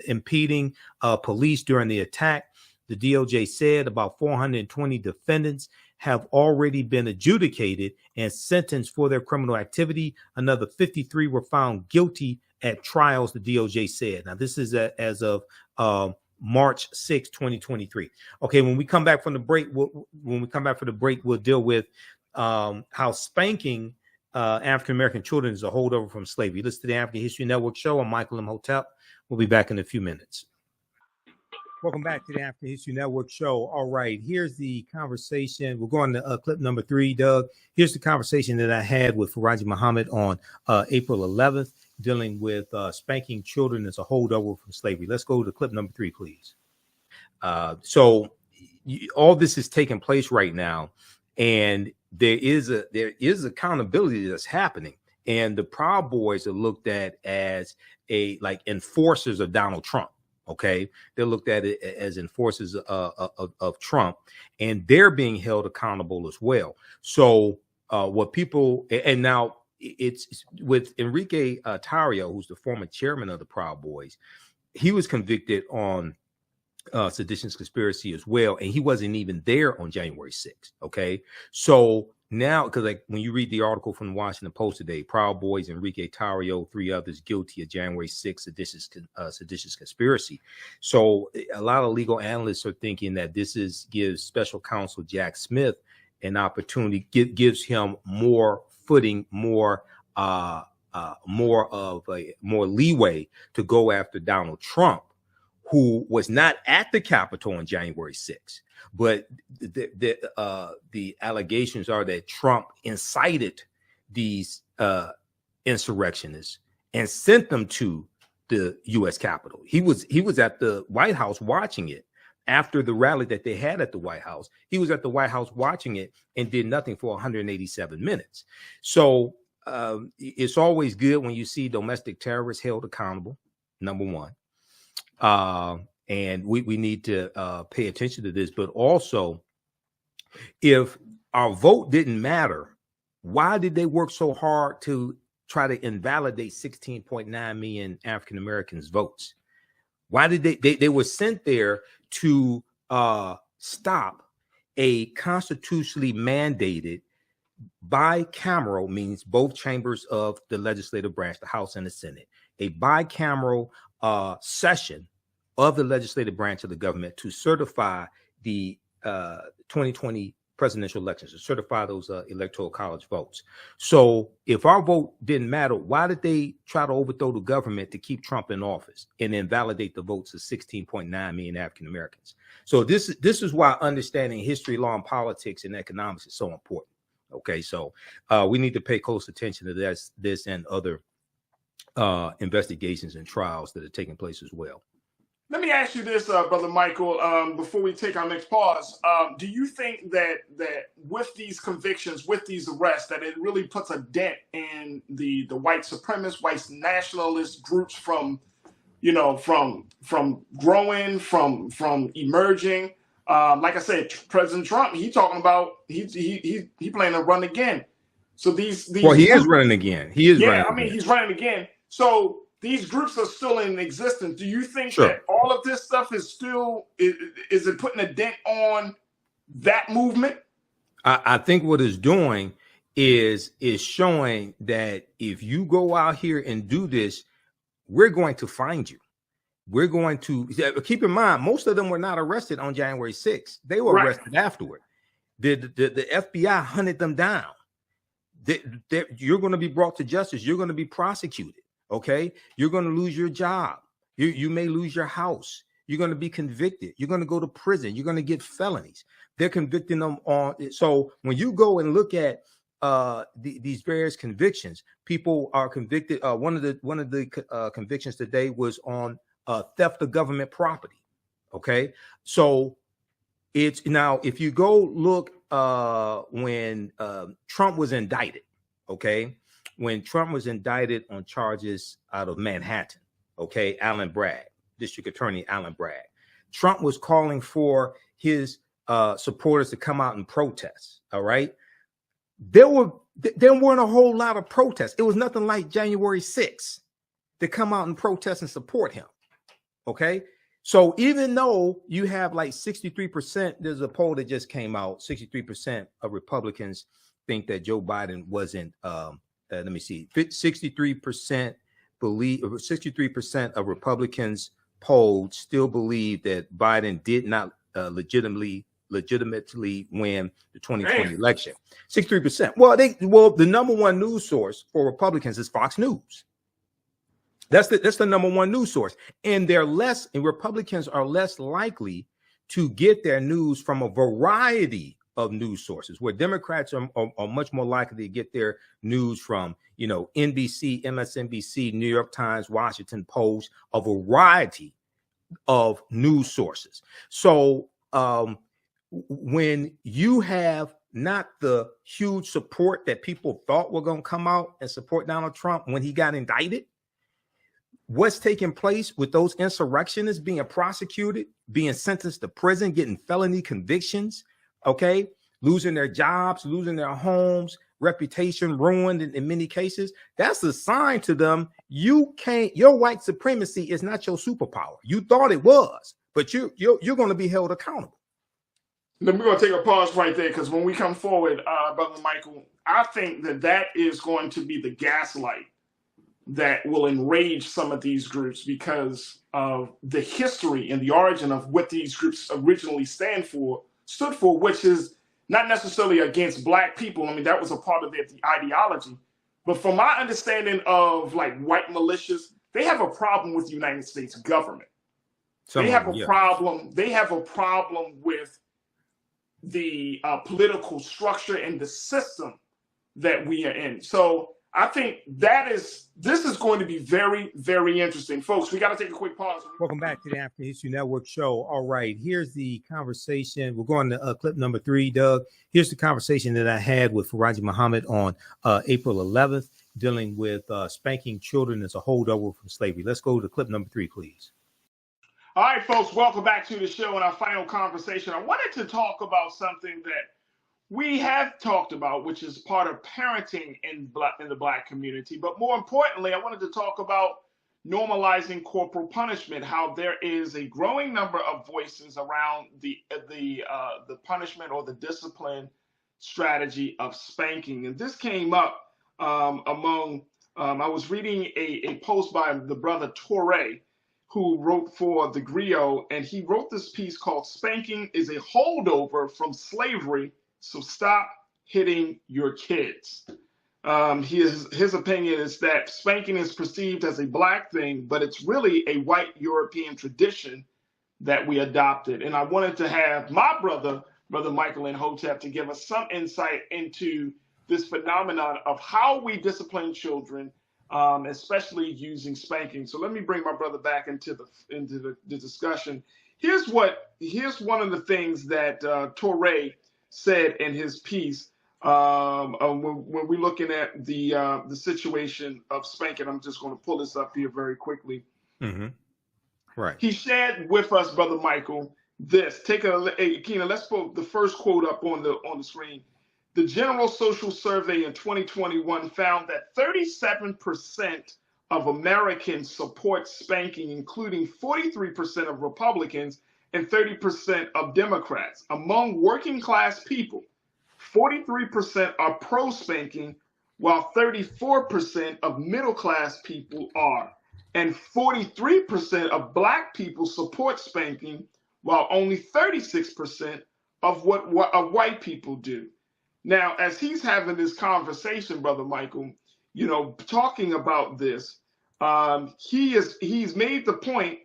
impeding police during the attack. The DOJ said about 420 defendants have already been adjudicated and sentenced for their criminal activity. Another 53 were found guilty at trials, the DOJ said. Now, this is as of March 6, 2023. Okay, when we come back from the break, we'll deal with how spanking African-American children is a holdover from slavery. Listen to the African History Network show. I'm Michael Imhotep. We'll be back in a few minutes. Welcome back to the African History Network show. All right, here's the conversation. We're going to clip number 3, Doug. Here's the conversation that I had with Faraji Muhammad on April 11th, dealing with spanking children as a holdover from slavery. Let's go to clip number 3, please. So all this is taking place right now, and there is accountability that's happening, and the Proud Boys are looked at as enforcers of Donald Trump. Okay, they're looked at it as enforcers of Trump, and they're being held accountable as well. So what people, and now it's with Enrique Tarrio, who's the former chairman of the Proud Boys. He was convicted on Seditious Conspiracy as well, and he wasn't even there on January 6th. Okay, so now, because when you read the article from the Washington Post today, Proud Boys, Enrique Tarrio, 3 others guilty of January 6th seditious conspiracy. So a lot of legal analysts are thinking that this gives special counsel Jack Smith an opportunity, gives him more footing, more leeway to go after Donald Trump, who was not at the Capitol on January 6th. But the allegations are that Trump incited these insurrectionists and sent them to the U.S. Capitol. He was at the White House watching it, after the rally that they had at the White House. He was at the White House watching it and did nothing for 187 minutes. So it's always good when you see domestic terrorists held accountable, number one. And we need to pay attention to this. But also, if our vote didn't matter, why did they work so hard to try to invalidate 16.9 million African Americans' votes? Why did they were sent there to stop a constitutionally mandated bicameral, means both chambers of the legislative branch, the House and the Senate, a bicameral session of the legislative branch of the government to certify the 2020 presidential elections, to certify those electoral college votes. So if our vote didn't matter, why did they try to overthrow the government to keep Trump in office and invalidate the votes of 16.9 million African Americans? So this is why understanding history, law, and politics and economics is so important. Okay, so we need to pay close attention to this and other investigations and trials that are taking place as well. Let me ask you this, Brother Michael, before we take our next pause. Do you think that with these convictions, with these arrests, that it really puts a dent in the white supremacist, white nationalist groups from growing, from emerging? Like I said, President Trump, he talking about he planning to run again. So these well, he is running again. He is running. I mean, again. He's running again. So these groups are still in existence. Do you think Sure. that all of this stuff is still is it putting a dent on that movement? I think what it's doing is showing that if you go out here and do this, we're going to find you. We're going to keep in mind, most of them were not arrested on January 6th. They were arrested afterward. The FBI hunted them down. You're going to be brought to justice. You're going to be prosecuted. Okay, you're going to lose your job. You may lose your house. You're going to be convicted. You're going to go to prison. You're going to get felonies. They're convicting them on. So when you go and look at these various convictions, people are convicted. One of the convictions today was on theft of government property. Okay, so it's now if you go look when Trump was indicted. Okay. When Trump was indicted on charges out of Manhattan, okay, Allen Bragg, District Attorney Allen Bragg, Trump was calling for his supporters to come out and protest. All right, there weren't a whole lot of protests. It was nothing like January 6th to come out and protest and support him. Okay, so even though you have like 63%, there's a poll that just came out. 63% of Republicans think that Joe Biden wasn't. Let me see. 63% believe. 63% of Republicans polled still believe that Biden did not legitimately win the 2020 election. 63%. Well, the number one news source for Republicans is Fox News. That's the number one news source, and Republicans are less likely to get their news from a variety of news sources, where Democrats are much more likely to get their news from, NBC, MSNBC, New York Times, Washington Post, a variety of news sources. So when you have not the huge support that people thought were going to come out and support Donald Trump when he got indicted, what's taking place with those insurrectionists being prosecuted, being sentenced to prison, getting felony convictions, okay, losing their jobs, losing their homes, reputation ruined in many cases, that's a sign to them your white supremacy is not your superpower. You thought it was, but you're going to be held accountable. Then we're going to take a pause right there, because when we come forward, Brother Michael, I think that is going to be the gaslight that will enrage some of these groups, because of the history and the origin of what these groups originally stood for, which is not necessarily against Black people. I mean, that was a part of their ideology. But from my understanding of like white militias, they have a problem with the United States government. They have a problem with the political structure and the system that we are in. So I think this is going to be very, very interesting. Folks, we got to take a quick pause. Welcome back to the African History Network show. All right, here's the conversation. We're going to clip number 3, Doug. Here's the conversation that I had with Faraji Muhammad on April 11th, dealing with spanking children as a holdover from slavery. Let's go to clip number 3, please. All right, folks, welcome back to the show and our final conversation. I wanted to talk about something that we have talked about, which is part of parenting in the Black community. But more importantly, I wanted to talk about normalizing corporal punishment, how there is a growing number of voices around the punishment or the discipline strategy of spanking. And this came up among, I was reading a post by the brother Torre, who wrote for the Griot, and he wrote this piece called "Spanking is a Holdover from Slavery, So Stop Hitting Your Kids." His opinion is that spanking is perceived as a Black thing, but it's really a white European tradition that we adopted. And I wanted to have my brother Michael Imhotep, to give us some insight into this phenomenon of how we discipline children, especially using spanking. So let me bring my brother back into the discussion. Here's one of the things that Torre said in his piece when we're looking at the situation of spanking. I'm just going to pull this up here very quickly. Mm-hmm. Right. He shared with us, Brother Michael, this. Keena, let's put the first quote up on the screen. The General Social Survey in 2021 found that 37% of Americans support spanking, including 43% of Republicans and 30% of Democrats. Among working class people, 43% are pro-spanking, while 34% of middle class people are. And 43% of Black people support spanking, while only 36% of white people do. Now, as he's having this conversation, Brother Michael, talking about this, he's made the point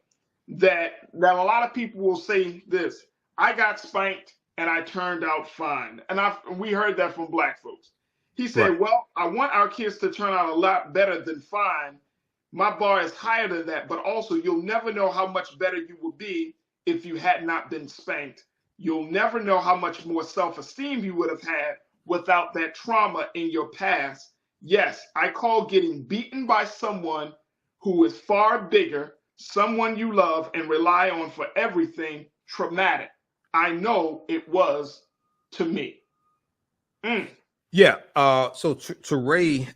that a lot of people will say this: I got spanked and I turned out fine. And we heard that from Black folks. He said, right. Well, I want our kids to turn out a lot better than fine. My bar is higher than that, but also you'll never know how much better you would be if you had not been spanked. You'll never know how much more self-esteem you would have had without that trauma in your past. Yes, I call getting beaten by someone who is far bigger, someone you love and rely on for everything, traumatic. I know it was to me. Yeah. So Ray,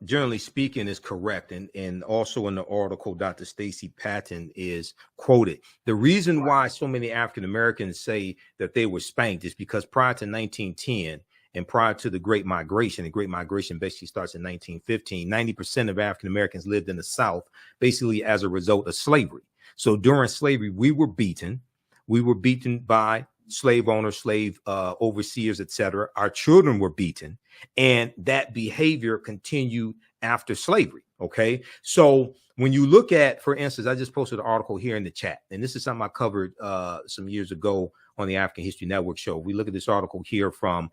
generally speaking, is correct. And also in the article, Dr. Stacy Patton is quoted. The reason why so many African Americans say that they were spanked is because prior to 1910 and prior to the Great Migration, the Great Migration basically starts in 1915, 90% of African Americans lived in the South, basically as a result of slavery. So during slavery, we were beaten. We were beaten by slave owners, slave overseers, etc. Our children were beaten, and that behavior continued after slavery. Okay, so when you look at, for instance, I just posted an article here in the chat, and this is something I covered some years ago on the African History Network show. We look at this article here from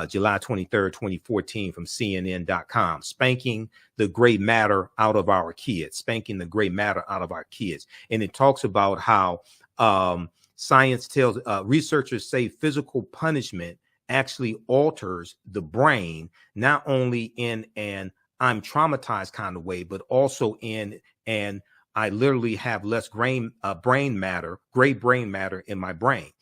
July 23rd, 2014 from CNN.com. Spanking the gray matter out of our kids. Spanking the gray matter out of our kids. And it talks about how science tells, researchers say physical punishment actually alters the brain, not only in an I'm traumatized kind of way, but also in an I literally have less gray brain matter in my brain.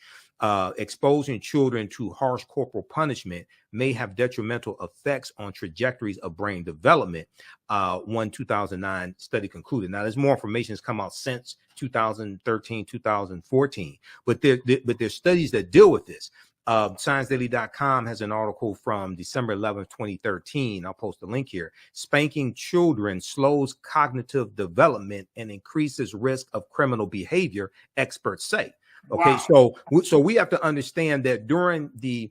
Exposing children to harsh corporal punishment may have detrimental effects on trajectories of brain development. One 2009 study concluded. Now, there's more information that's come out since 2013, 2014, but there's studies that deal with this. ScienceDaily.com has an article from December 11th, 2013. I'll post the link here. Spanking children slows cognitive development and increases risk of criminal behavior, experts say. Okay, wow. So we have to understand that during the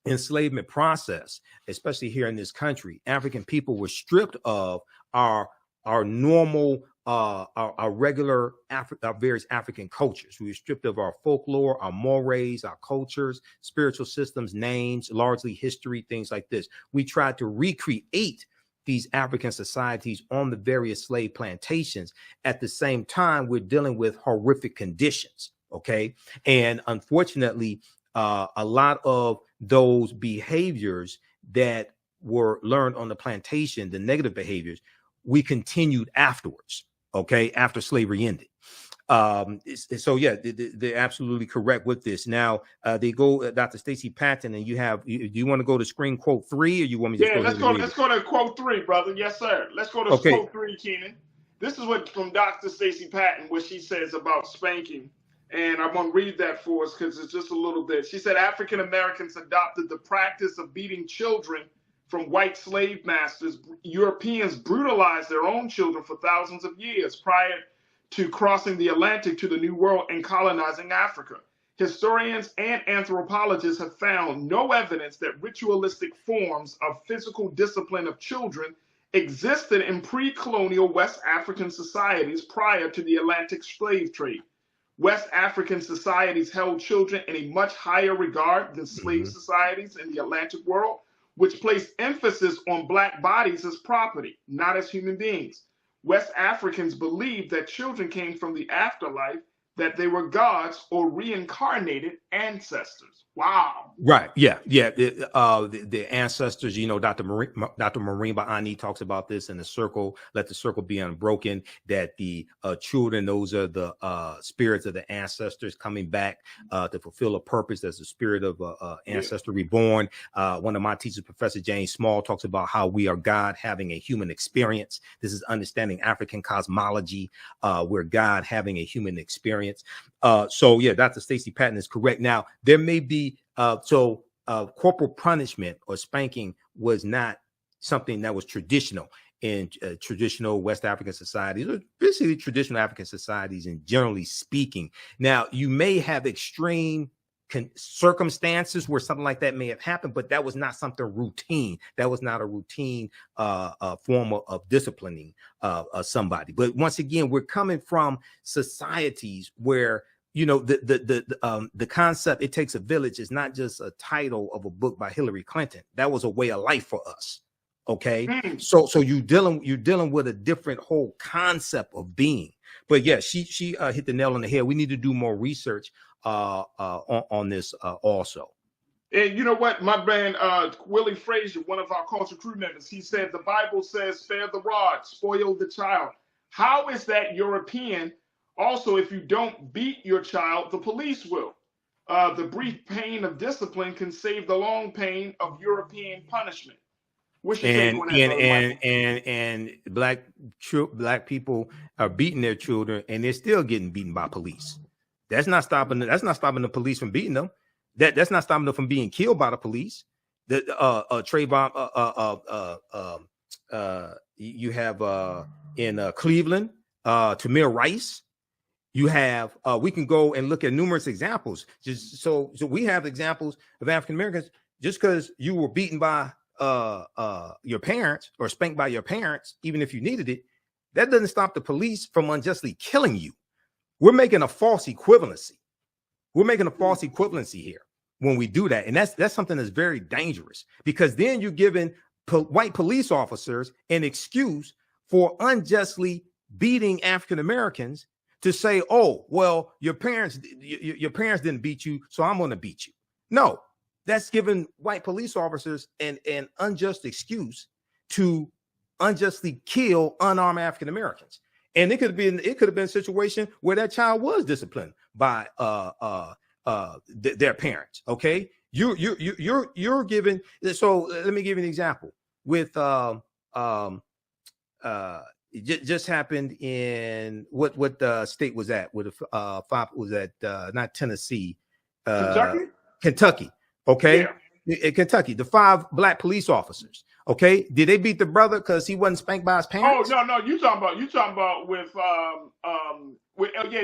enslavement process, especially here in this country, African people were stripped of our normal, our regular our various African cultures. We were stripped of our folklore, our mores, our cultures, spiritual systems, names, largely history, things like this. We tried to recreate these African societies on the various slave plantations. At the same time, we're dealing with horrific conditions. Okay. And unfortunately, a lot of those behaviors that were learned on the plantation, the negative behaviors, we continued afterwards. Okay. After slavery ended. So yeah, they're absolutely correct with this. Now they go, Dr. Stacy Patton, and do you want to go to screen quote 3, or you want me to? Yeah, let's go to quote 3, brother. Yes, sir. Let's go to quote 3, Keenan. This is what from Dr. Stacy Patton, what she says about spanking. And I'm going to read that for us because it's just a little bit. She said, African Americans adopted the practice of beating children from white slave masters. Europeans brutalized their own children for thousands of years prior to crossing the Atlantic to the New World and colonizing Africa. Historians and anthropologists have found no evidence that ritualistic forms of physical discipline of children existed in pre-colonial West African societies prior to the Atlantic slave trade. West African societies held children in a much higher regard than slave societies in the Atlantic world, which placed emphasis on Black bodies as property, not as human beings. West Africans believed that children came from the afterlife, that they were gods or reincarnated ancestors. Wow. Right. Yeah. Yeah. The ancestors, Dr. Maureen Ba'ani talks about this in the circle, let the circle be unbroken, that the children, those are the spirits of the ancestors coming back to fulfill a purpose as the spirit of ancestor reborn. One of my teachers, Professor James Small, talks about how we are God having a human experience. This is understanding African cosmology, where God having a human experience. So yeah, Dr. Stacy Patton is correct. Now, there may be corporal punishment or spanking was not something that was traditional in traditional West African societies, or basically traditional African societies, and generally speaking. Now, you may have extreme circumstances where something like that may have happened, but that was not something routine. That was not a routine form of disciplining somebody. But once again, we're coming from societies where the concept, it takes a village, is not just a title of a book by Hillary Clinton. That was a way of life for us. Okay. So you're dealing with a different whole concept of being. But yeah, she hit the nail on the head. We need to do more research on this also. And you know what, my man Willie Frazier, one of our culture crew members, he said the Bible says, spare the rod, spoil the child. How is that European? Also, if you don't beat your child, the police will. The brief pain of discipline can save the long pain of European punishment. What's your take on that, and black people are beating their children, and they're still getting beaten by police. That's not stopping the police from beating them. That's not stopping them from being killed by the police. Trayvon, you have in Cleveland, Tamir Rice. You have, we can go and look at numerous examples. Just so we have examples of African Americans. Just because you were beaten by your parents or spanked by your parents, even if you needed it, that doesn't stop the police from unjustly killing you. We're making a false equivalency. We're making a false equivalency here when we do that, and that's something that's very dangerous, because then you're giving white police officers an excuse for unjustly beating African Americans, to say, oh, well, your parents didn't beat you, so I'm going to beat you. No, that's giving white police officers an unjust excuse to unjustly kill unarmed African Americans. And it could have been a situation where that child was disciplined by their parents. Okay, you're giving. So let me give you an example with it just happened in what state was that? With was that not Tennessee, Kentucky? Okay, yeah. In Kentucky, the 5 black police officers. Okay, did they beat the brother because he wasn't spanked by his parents? Oh no, you talking about with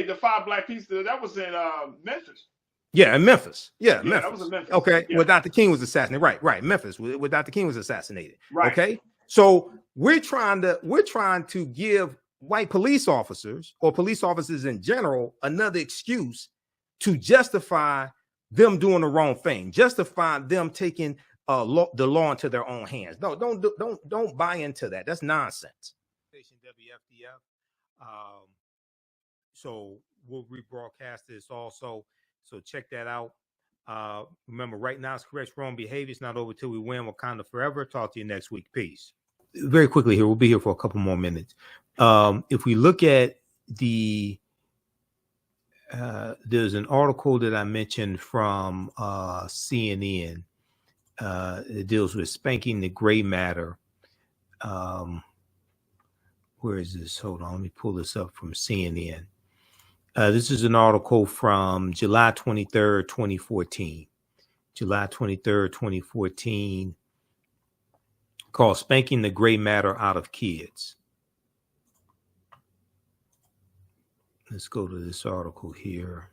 the 5 black police that was in Memphis. Yeah, in Memphis. Yeah, Memphis. That was in Memphis. Okay, yeah. Where Dr. King was assassinated. Right, Memphis, where Dr. King was assassinated. Right. Okay. So we're trying to give white police officers or police officers in general another excuse to justify them doing the wrong thing, justify them taking the law into their own hands. No, don't buy into that. That's nonsense. WFDF. So we'll rebroadcast this also. So check that out. Remember, right now it's correct wrong behavior. It's not over till we win. Wakanda forever. Talk to you next week. Peace. Very quickly here, we'll be here for a couple more minutes. If we look at the there's an article that I mentioned from CNN. It deals with spanking the gray matter. Where is this? Hold on, let me pull this up from CNN. This is an article from July 23rd, 2014. July 23rd, 2014, called Spanking the Gray Matter Out of Kids. Let's go to this article here.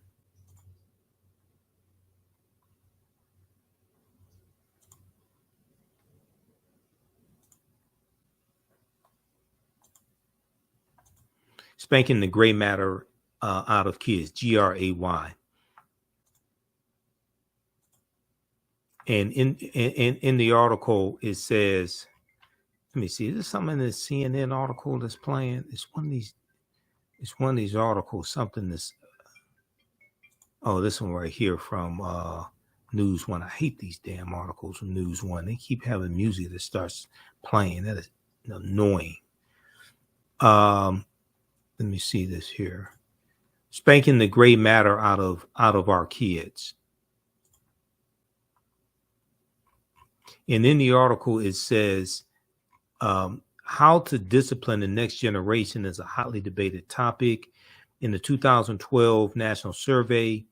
Spanking the Gray Matter Out of Kids, GRAY. And in the article, it says, let me see, is this something in the CNN article that's playing? It's one of these articles, something that's, oh, this one right here from News One. I hate these damn articles from News One. They keep having music that starts playing. That is annoying. Let me see this here. Spanking the gray matter out of our kids. And in the article, it says, how to discipline the next generation is a hotly debated topic. In the 2012 national survey,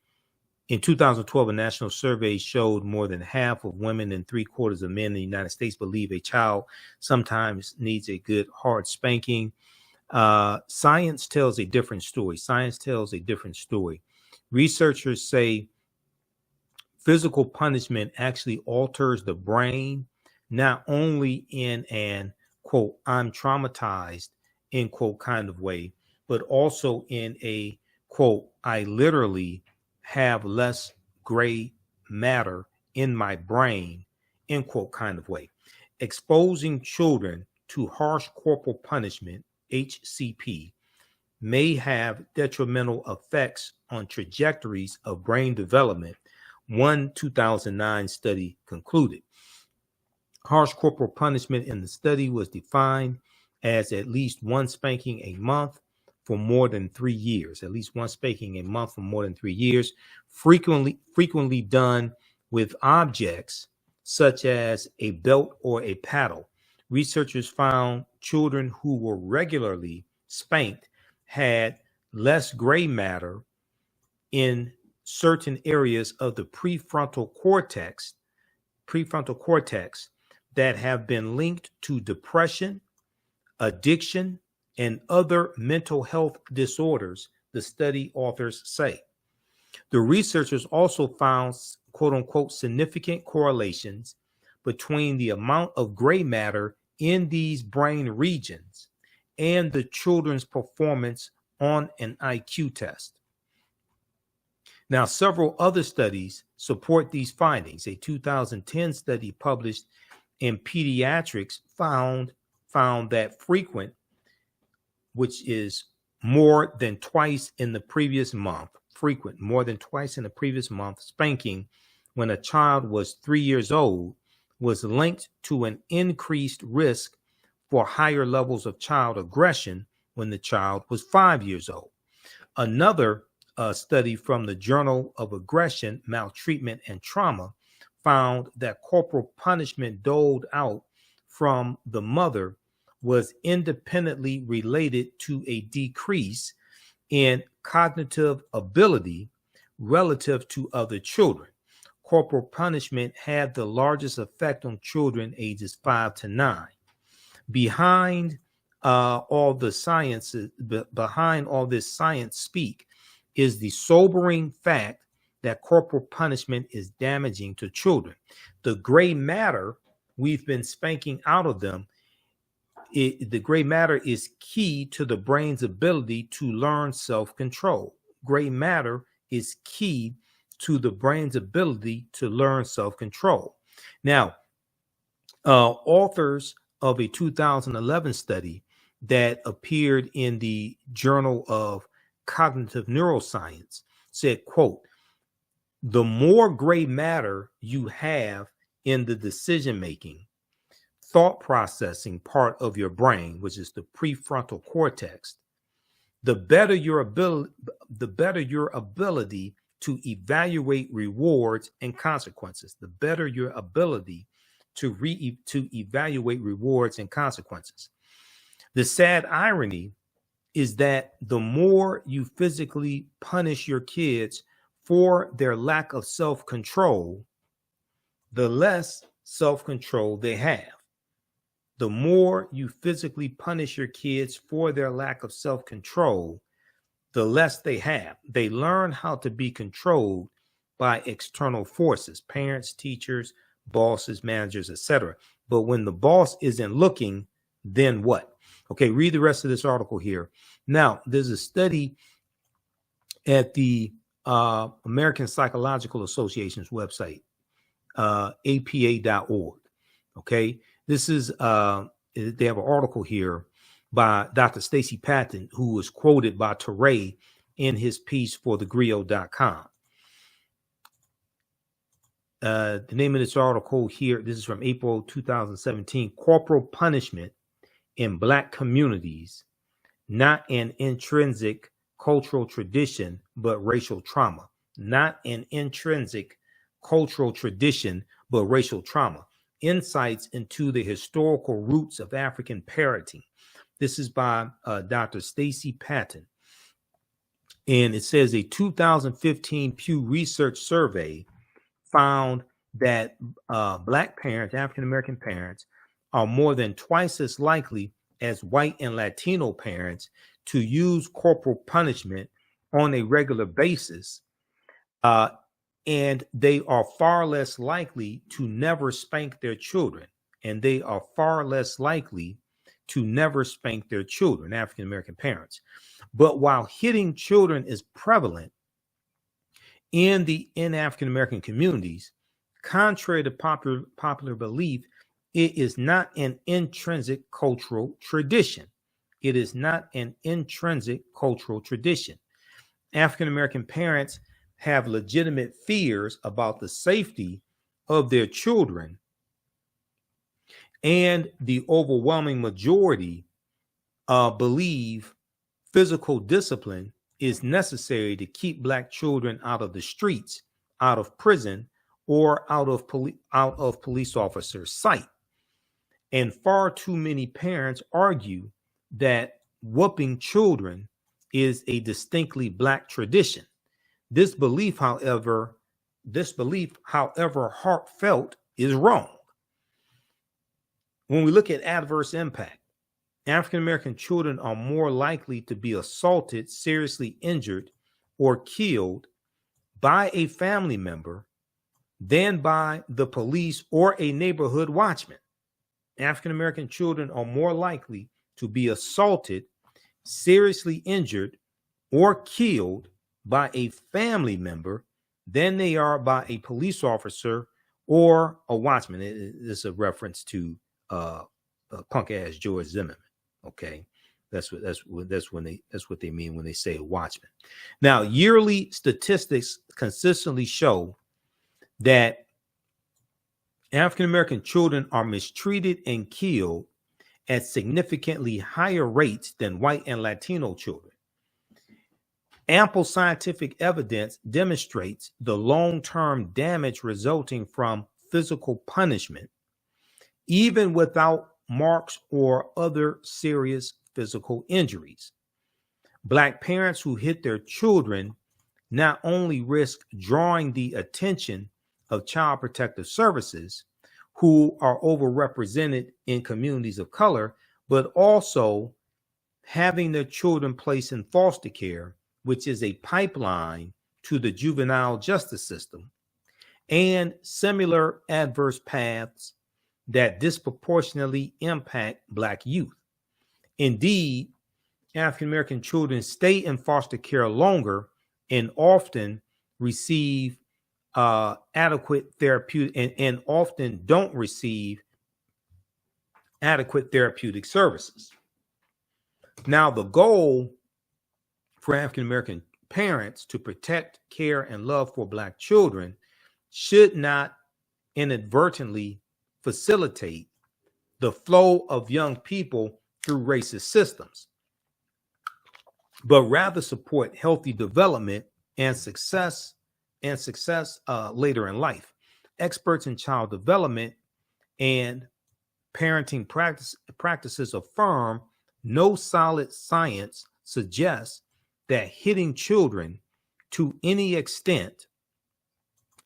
a national survey showed more than half of women and 3/4 of men in the United States believe a child sometimes needs a good hard spanking. Science tells a different story. Researchers say physical punishment actually alters the brain, not only in an, quote, I'm traumatized, end quote, kind of way, but also in a, quote, I literally have less gray matter in my brain, end quote, kind of way. Exposing children to harsh corporal punishment, HCP, may have detrimental effects on trajectories of brain development, one 2009 study concluded. Harsh corporal punishment in the study was defined as at least one spanking a month for more than 3 years, at least one spanking a month for more than 3 years, frequently done with objects such as a belt or a paddle. Researchers found children who were regularly spanked had less gray matter in certain areas of the prefrontal cortex that have been linked to depression, addiction, and other mental health disorders, the study authors say. The researchers also found, quote unquote, significant correlations between the amount of gray matter in these brain regions and the children's performance on an IQ test. Now, several other studies support these findings. A 2010 study published in Pediatrics found that frequent, which is more than twice in the previous month, spanking when a child was 3 years old was linked to an increased risk for higher levels of child aggression when the child was 5 years old. Another study from the Journal of Aggression, Maltreatment, and Trauma found that corporal punishment doled out from the mother was independently related to a decrease in cognitive ability relative to other children. Corporal punishment had the largest effect on children ages 5 to 9. Behind all this science speak is the sobering fact that corporal punishment is damaging to children. The gray matter we've been spanking out of them, the gray matter is key to the brain's ability to learn self-control. Gray matter is key to the brain's ability to learn self-control. Now, Authors of a 2011 study that appeared in the Journal of Cognitive Neuroscience said, quote, the more gray matter you have in the decision-making, thought processing part of your brain, which is the prefrontal cortex, the better your ability to evaluate rewards and consequences. The better your ability to evaluate rewards and consequences. The sad irony is that the more you physically punish your kids for their lack of self-control, the less self-control they have. The more you physically punish your kids for their lack of self-control, the less they have. They learn how to be controlled by external forces, parents, teachers, bosses, managers, etc. But when the boss isn't looking, then what? Okay, read the rest of this article here. Now, there's a study at the American Psychological Association's website, apa.org. Okay, this is, they have an article here by Dr. Stacy Patton, who was quoted by Tarrio in his piece for thegrio.com. The name of this article here, this is from April 2017, Corporal Punishment in Black Communities, Not an Intrinsic Cultural Tradition, but Racial Trauma. Not an intrinsic cultural tradition, but racial trauma. Insights into the historical roots of African parenting. This is by Dr. Stacy Patton. And it says a 2015 Pew Research survey found that Black parents, African-American parents, are more than twice as likely as white and Latino parents to use corporal punishment on a regular basis. And they are far less likely to never spank their children. And they are far less likely to never spank their children, African-American parents. But while hitting children is prevalent in African-American communities, contrary to popular belief, it is not an intrinsic cultural tradition. It is not an intrinsic cultural tradition. African-American parents have legitimate fears about the safety of their children, and the overwhelming majority believe physical discipline is necessary to keep Black children out of the streets, out of prison, or out of police officers' sight. And far too many parents argue that whooping children is a distinctly Black tradition. This belief, however heartfelt, is wrong. When we look at adverse impact, African-American children are more likely to be assaulted, seriously injured, or killed by a family member than by the police or a neighborhood watchman. African-American children are more likely to be assaulted, seriously injured, or killed by a family member than they are by a police officer or a watchman. This is a reference to punk ass George Zimmerman. Okay, that's what they mean when they say a watchman. Now, yearly statistics consistently show that African-American children are mistreated and killed at significantly higher rates than white and Latino children. Ample scientific evidence demonstrates the long-term damage resulting from physical punishment, even without marks or other serious physical injuries. Black parents who hit their children not only risk drawing the attention of Child Protective Services, who are overrepresented in communities of color, but also having their children placed in foster care, which is a pipeline to the juvenile justice system, and similar adverse paths that disproportionately impact Black youth. Indeed, African-American children stay in foster care longer and often receive adequate therapeutic and often don't receive adequate therapeutic services. Now, the goal for African American parents to protect, care, and love for Black children should not inadvertently facilitate the flow of young people through racist systems, but rather support healthy development and success later in life. Experts in child development and parenting practices affirm no solid science suggests that hitting children to any extent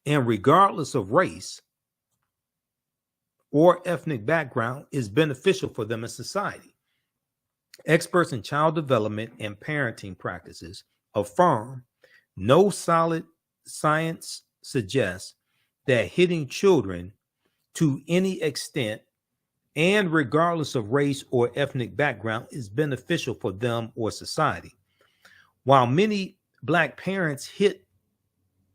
and regardless of race or ethnic background is beneficial for them in society. Experts in child development and parenting practices affirm no solid science suggests that hitting children to any extent and regardless of race or ethnic background is beneficial for them or society. While many Black parents hit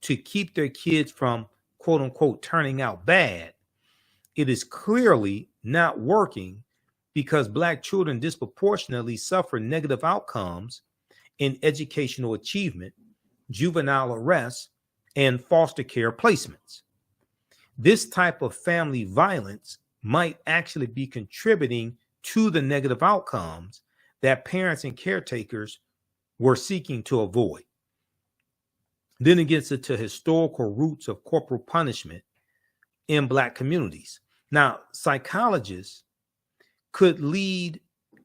to keep their kids from quote unquote turning out bad, it is clearly not working because Black children disproportionately suffer negative outcomes in educational achievement, juvenile arrests, and foster care placements. This type of family violence might actually be contributing to the negative outcomes that parents and caretakers were seeking to avoid. Then it gets into historical roots of corporal punishment in Black communities. Now, psychologists could lead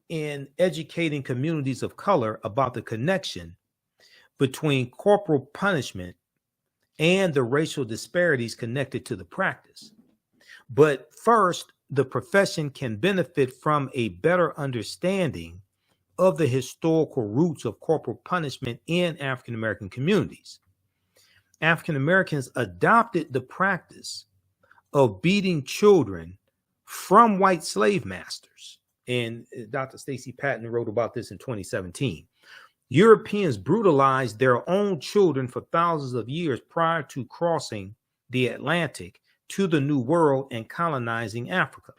in educating communities of color about the connection between corporal punishment and the racial disparities connected to the practice. But first, the profession can benefit from a better understanding of the historical roots of corporal punishment in African American communities. African Americans adopted the practice of beating children from white slave masters. And Dr. Stacey Patton wrote about this in 2017. Europeans brutalized their own children for thousands of years prior to crossing the Atlantic to the New World and colonizing Africa.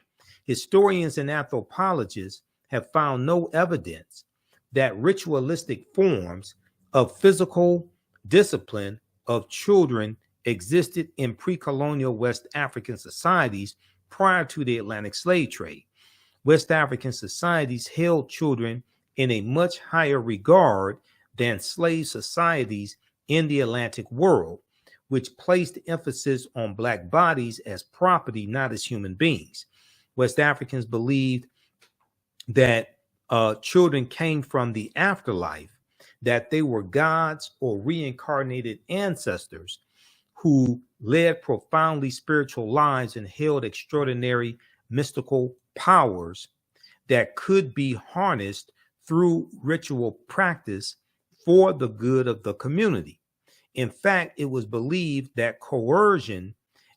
Historians and anthropologists have found no evidence that ritualistic forms of physical discipline of children existed in pre-colonial West African societies prior to the Atlantic slave trade. West African societies held children in a much higher regard than slave societies in the Atlantic world, which placed emphasis on Black bodies as property, not as human beings. West Africans believed that children came from the afterlife, that they were gods or reincarnated ancestors who led profoundly spiritual lives and held extraordinary mystical powers that could be harnessed through ritual practice for the good of the community. In fact, it was believed that coercion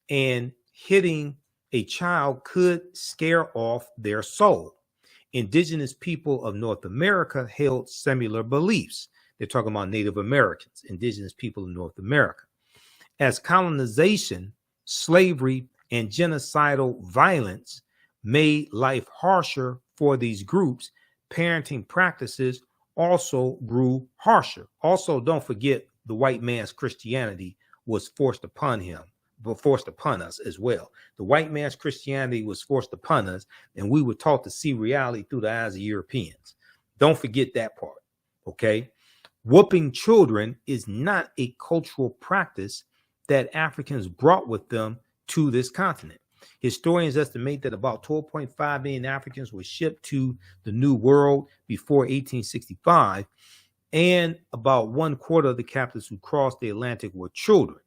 and hitting a child could scare off their soul. Indigenous people of North America held similar beliefs. They're talking about Native Americans, indigenous people of North America. As colonization, slavery, and genocidal violence made life harsher for these groups, parenting practices also grew harsher. Also, don't forget the white man's Christianity was forced upon us as well. The white man's Christianity was forced upon us, and we were taught to see reality through the eyes of Europeans. Don't forget that part, okay? Whooping children is not a cultural practice that Africans brought with them to this continent. Historians estimate that about 12.5 million Africans were shipped to the New World before 1865, and about 1/4 of the captives who crossed the Atlantic were children.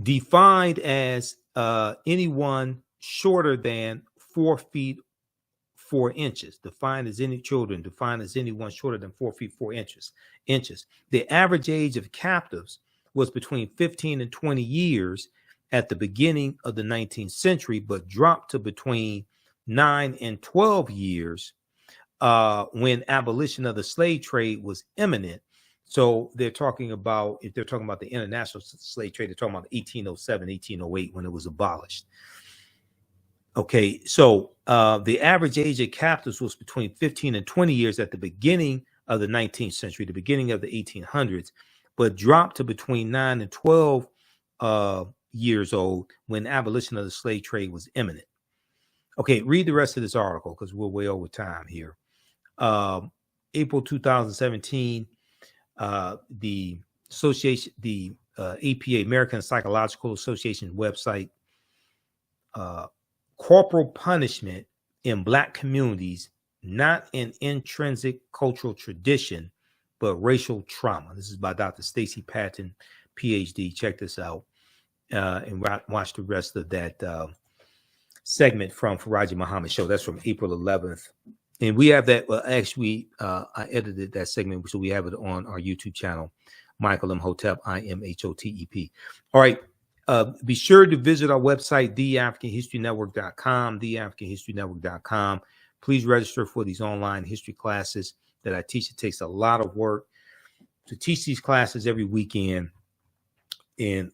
Defined as anyone shorter than 4 feet 4 inches, defined as anyone shorter than 4 feet 4 inches. The average age of captives was between 15 and 20 years at the beginning of the 19th century, but dropped to between 9 and 12 years when abolition of the slave trade was imminent. So they're talking about, if they're talking about the international slave trade, they're talking about 1807, 1808 when it was abolished. Okay, so the average age of captives was between 15 and 20 years at the beginning of the 19th century, the beginning of the 1800s, but dropped to between 9 and 12 years old when abolition of the slave trade was imminent. Okay, read the rest of this article because we're way over time here. April 2017, the association, the APA, American Psychological Association website, corporal punishment in Black communities, not an intrinsic cultural tradition, but racial trauma. This is by Dr. Stacy Patton, PhD. Check this out and watch the rest of that segment from Faraji Muhammad show. That's from April 11th. And we have that. Well, actually, I edited that segment, so we have it on our YouTube channel, Michael M. Hotep, IMHOTEP. All right. Be sure to visit our website, theafricanhistorynetwork.com, theafricanhistorynetwork.com. Please register for these online history classes that I teach. It takes a lot of work to teach these classes every weekend. And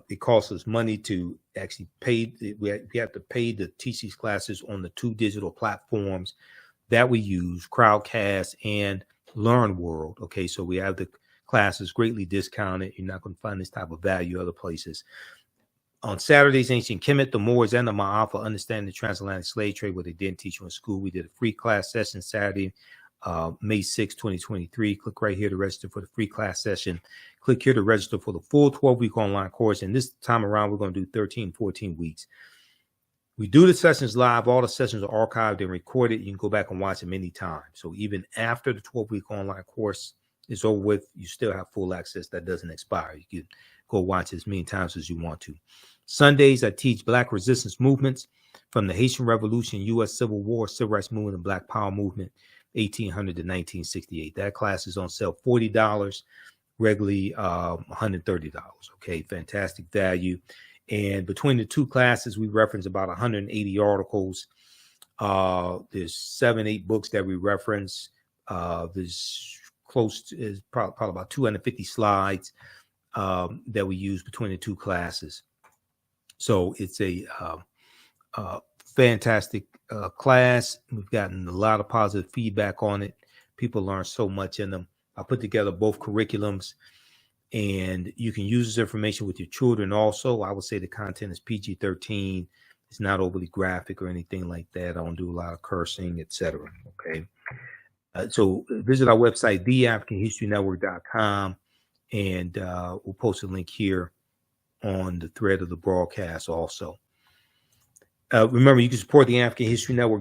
it costs us money to actually pay. We have to pay to teach these classes on the 2 digital platforms that we use, Crowdcast and Learn World. Okay, so we have the classes greatly discounted. You're not going to find this type of value other places. On Saturdays, Ancient Kemet, the Moors, and the Ma'afa, Understanding the Transatlantic Slave Trade, what they didn't teach you in school. We did a free class session Saturday, May 6, 2023. Click right here to register for the free class session. Click here to register for the full 12-week online course. And this time around, we're going to do 13, 14 weeks. We do the sessions live. All the sessions are archived and recorded. You can go back and watch them anytime. So even after the 12-week online course is over with, you still have full access. That doesn't expire. You can go watch as many times as you want to. Sundays, I teach Black resistance movements from the Haitian Revolution, U.S. Civil War, Civil Rights Movement, and Black Power Movement, 1800 to 1968. That class is on sale $40, regularly $130. Okay, fantastic value. And between the 2 classes, we reference about 180 articles. There's 7-8 books that we reference. There's close to is probably about 250 slides that we use between the 2 classes. So it's a fantastic class. We've gotten a lot of positive feedback on it. People learn so much in them. I put together both curriculums, and you can use this information with your children also. I would say the content is PG-13. It's not overly graphic or anything like that. I don't do a lot of cursing, etc. Okay. So visit our website, theafricanhistorynetwork.com, and we'll post a link here on the thread of the broadcast also. Remember, you can support the African History Network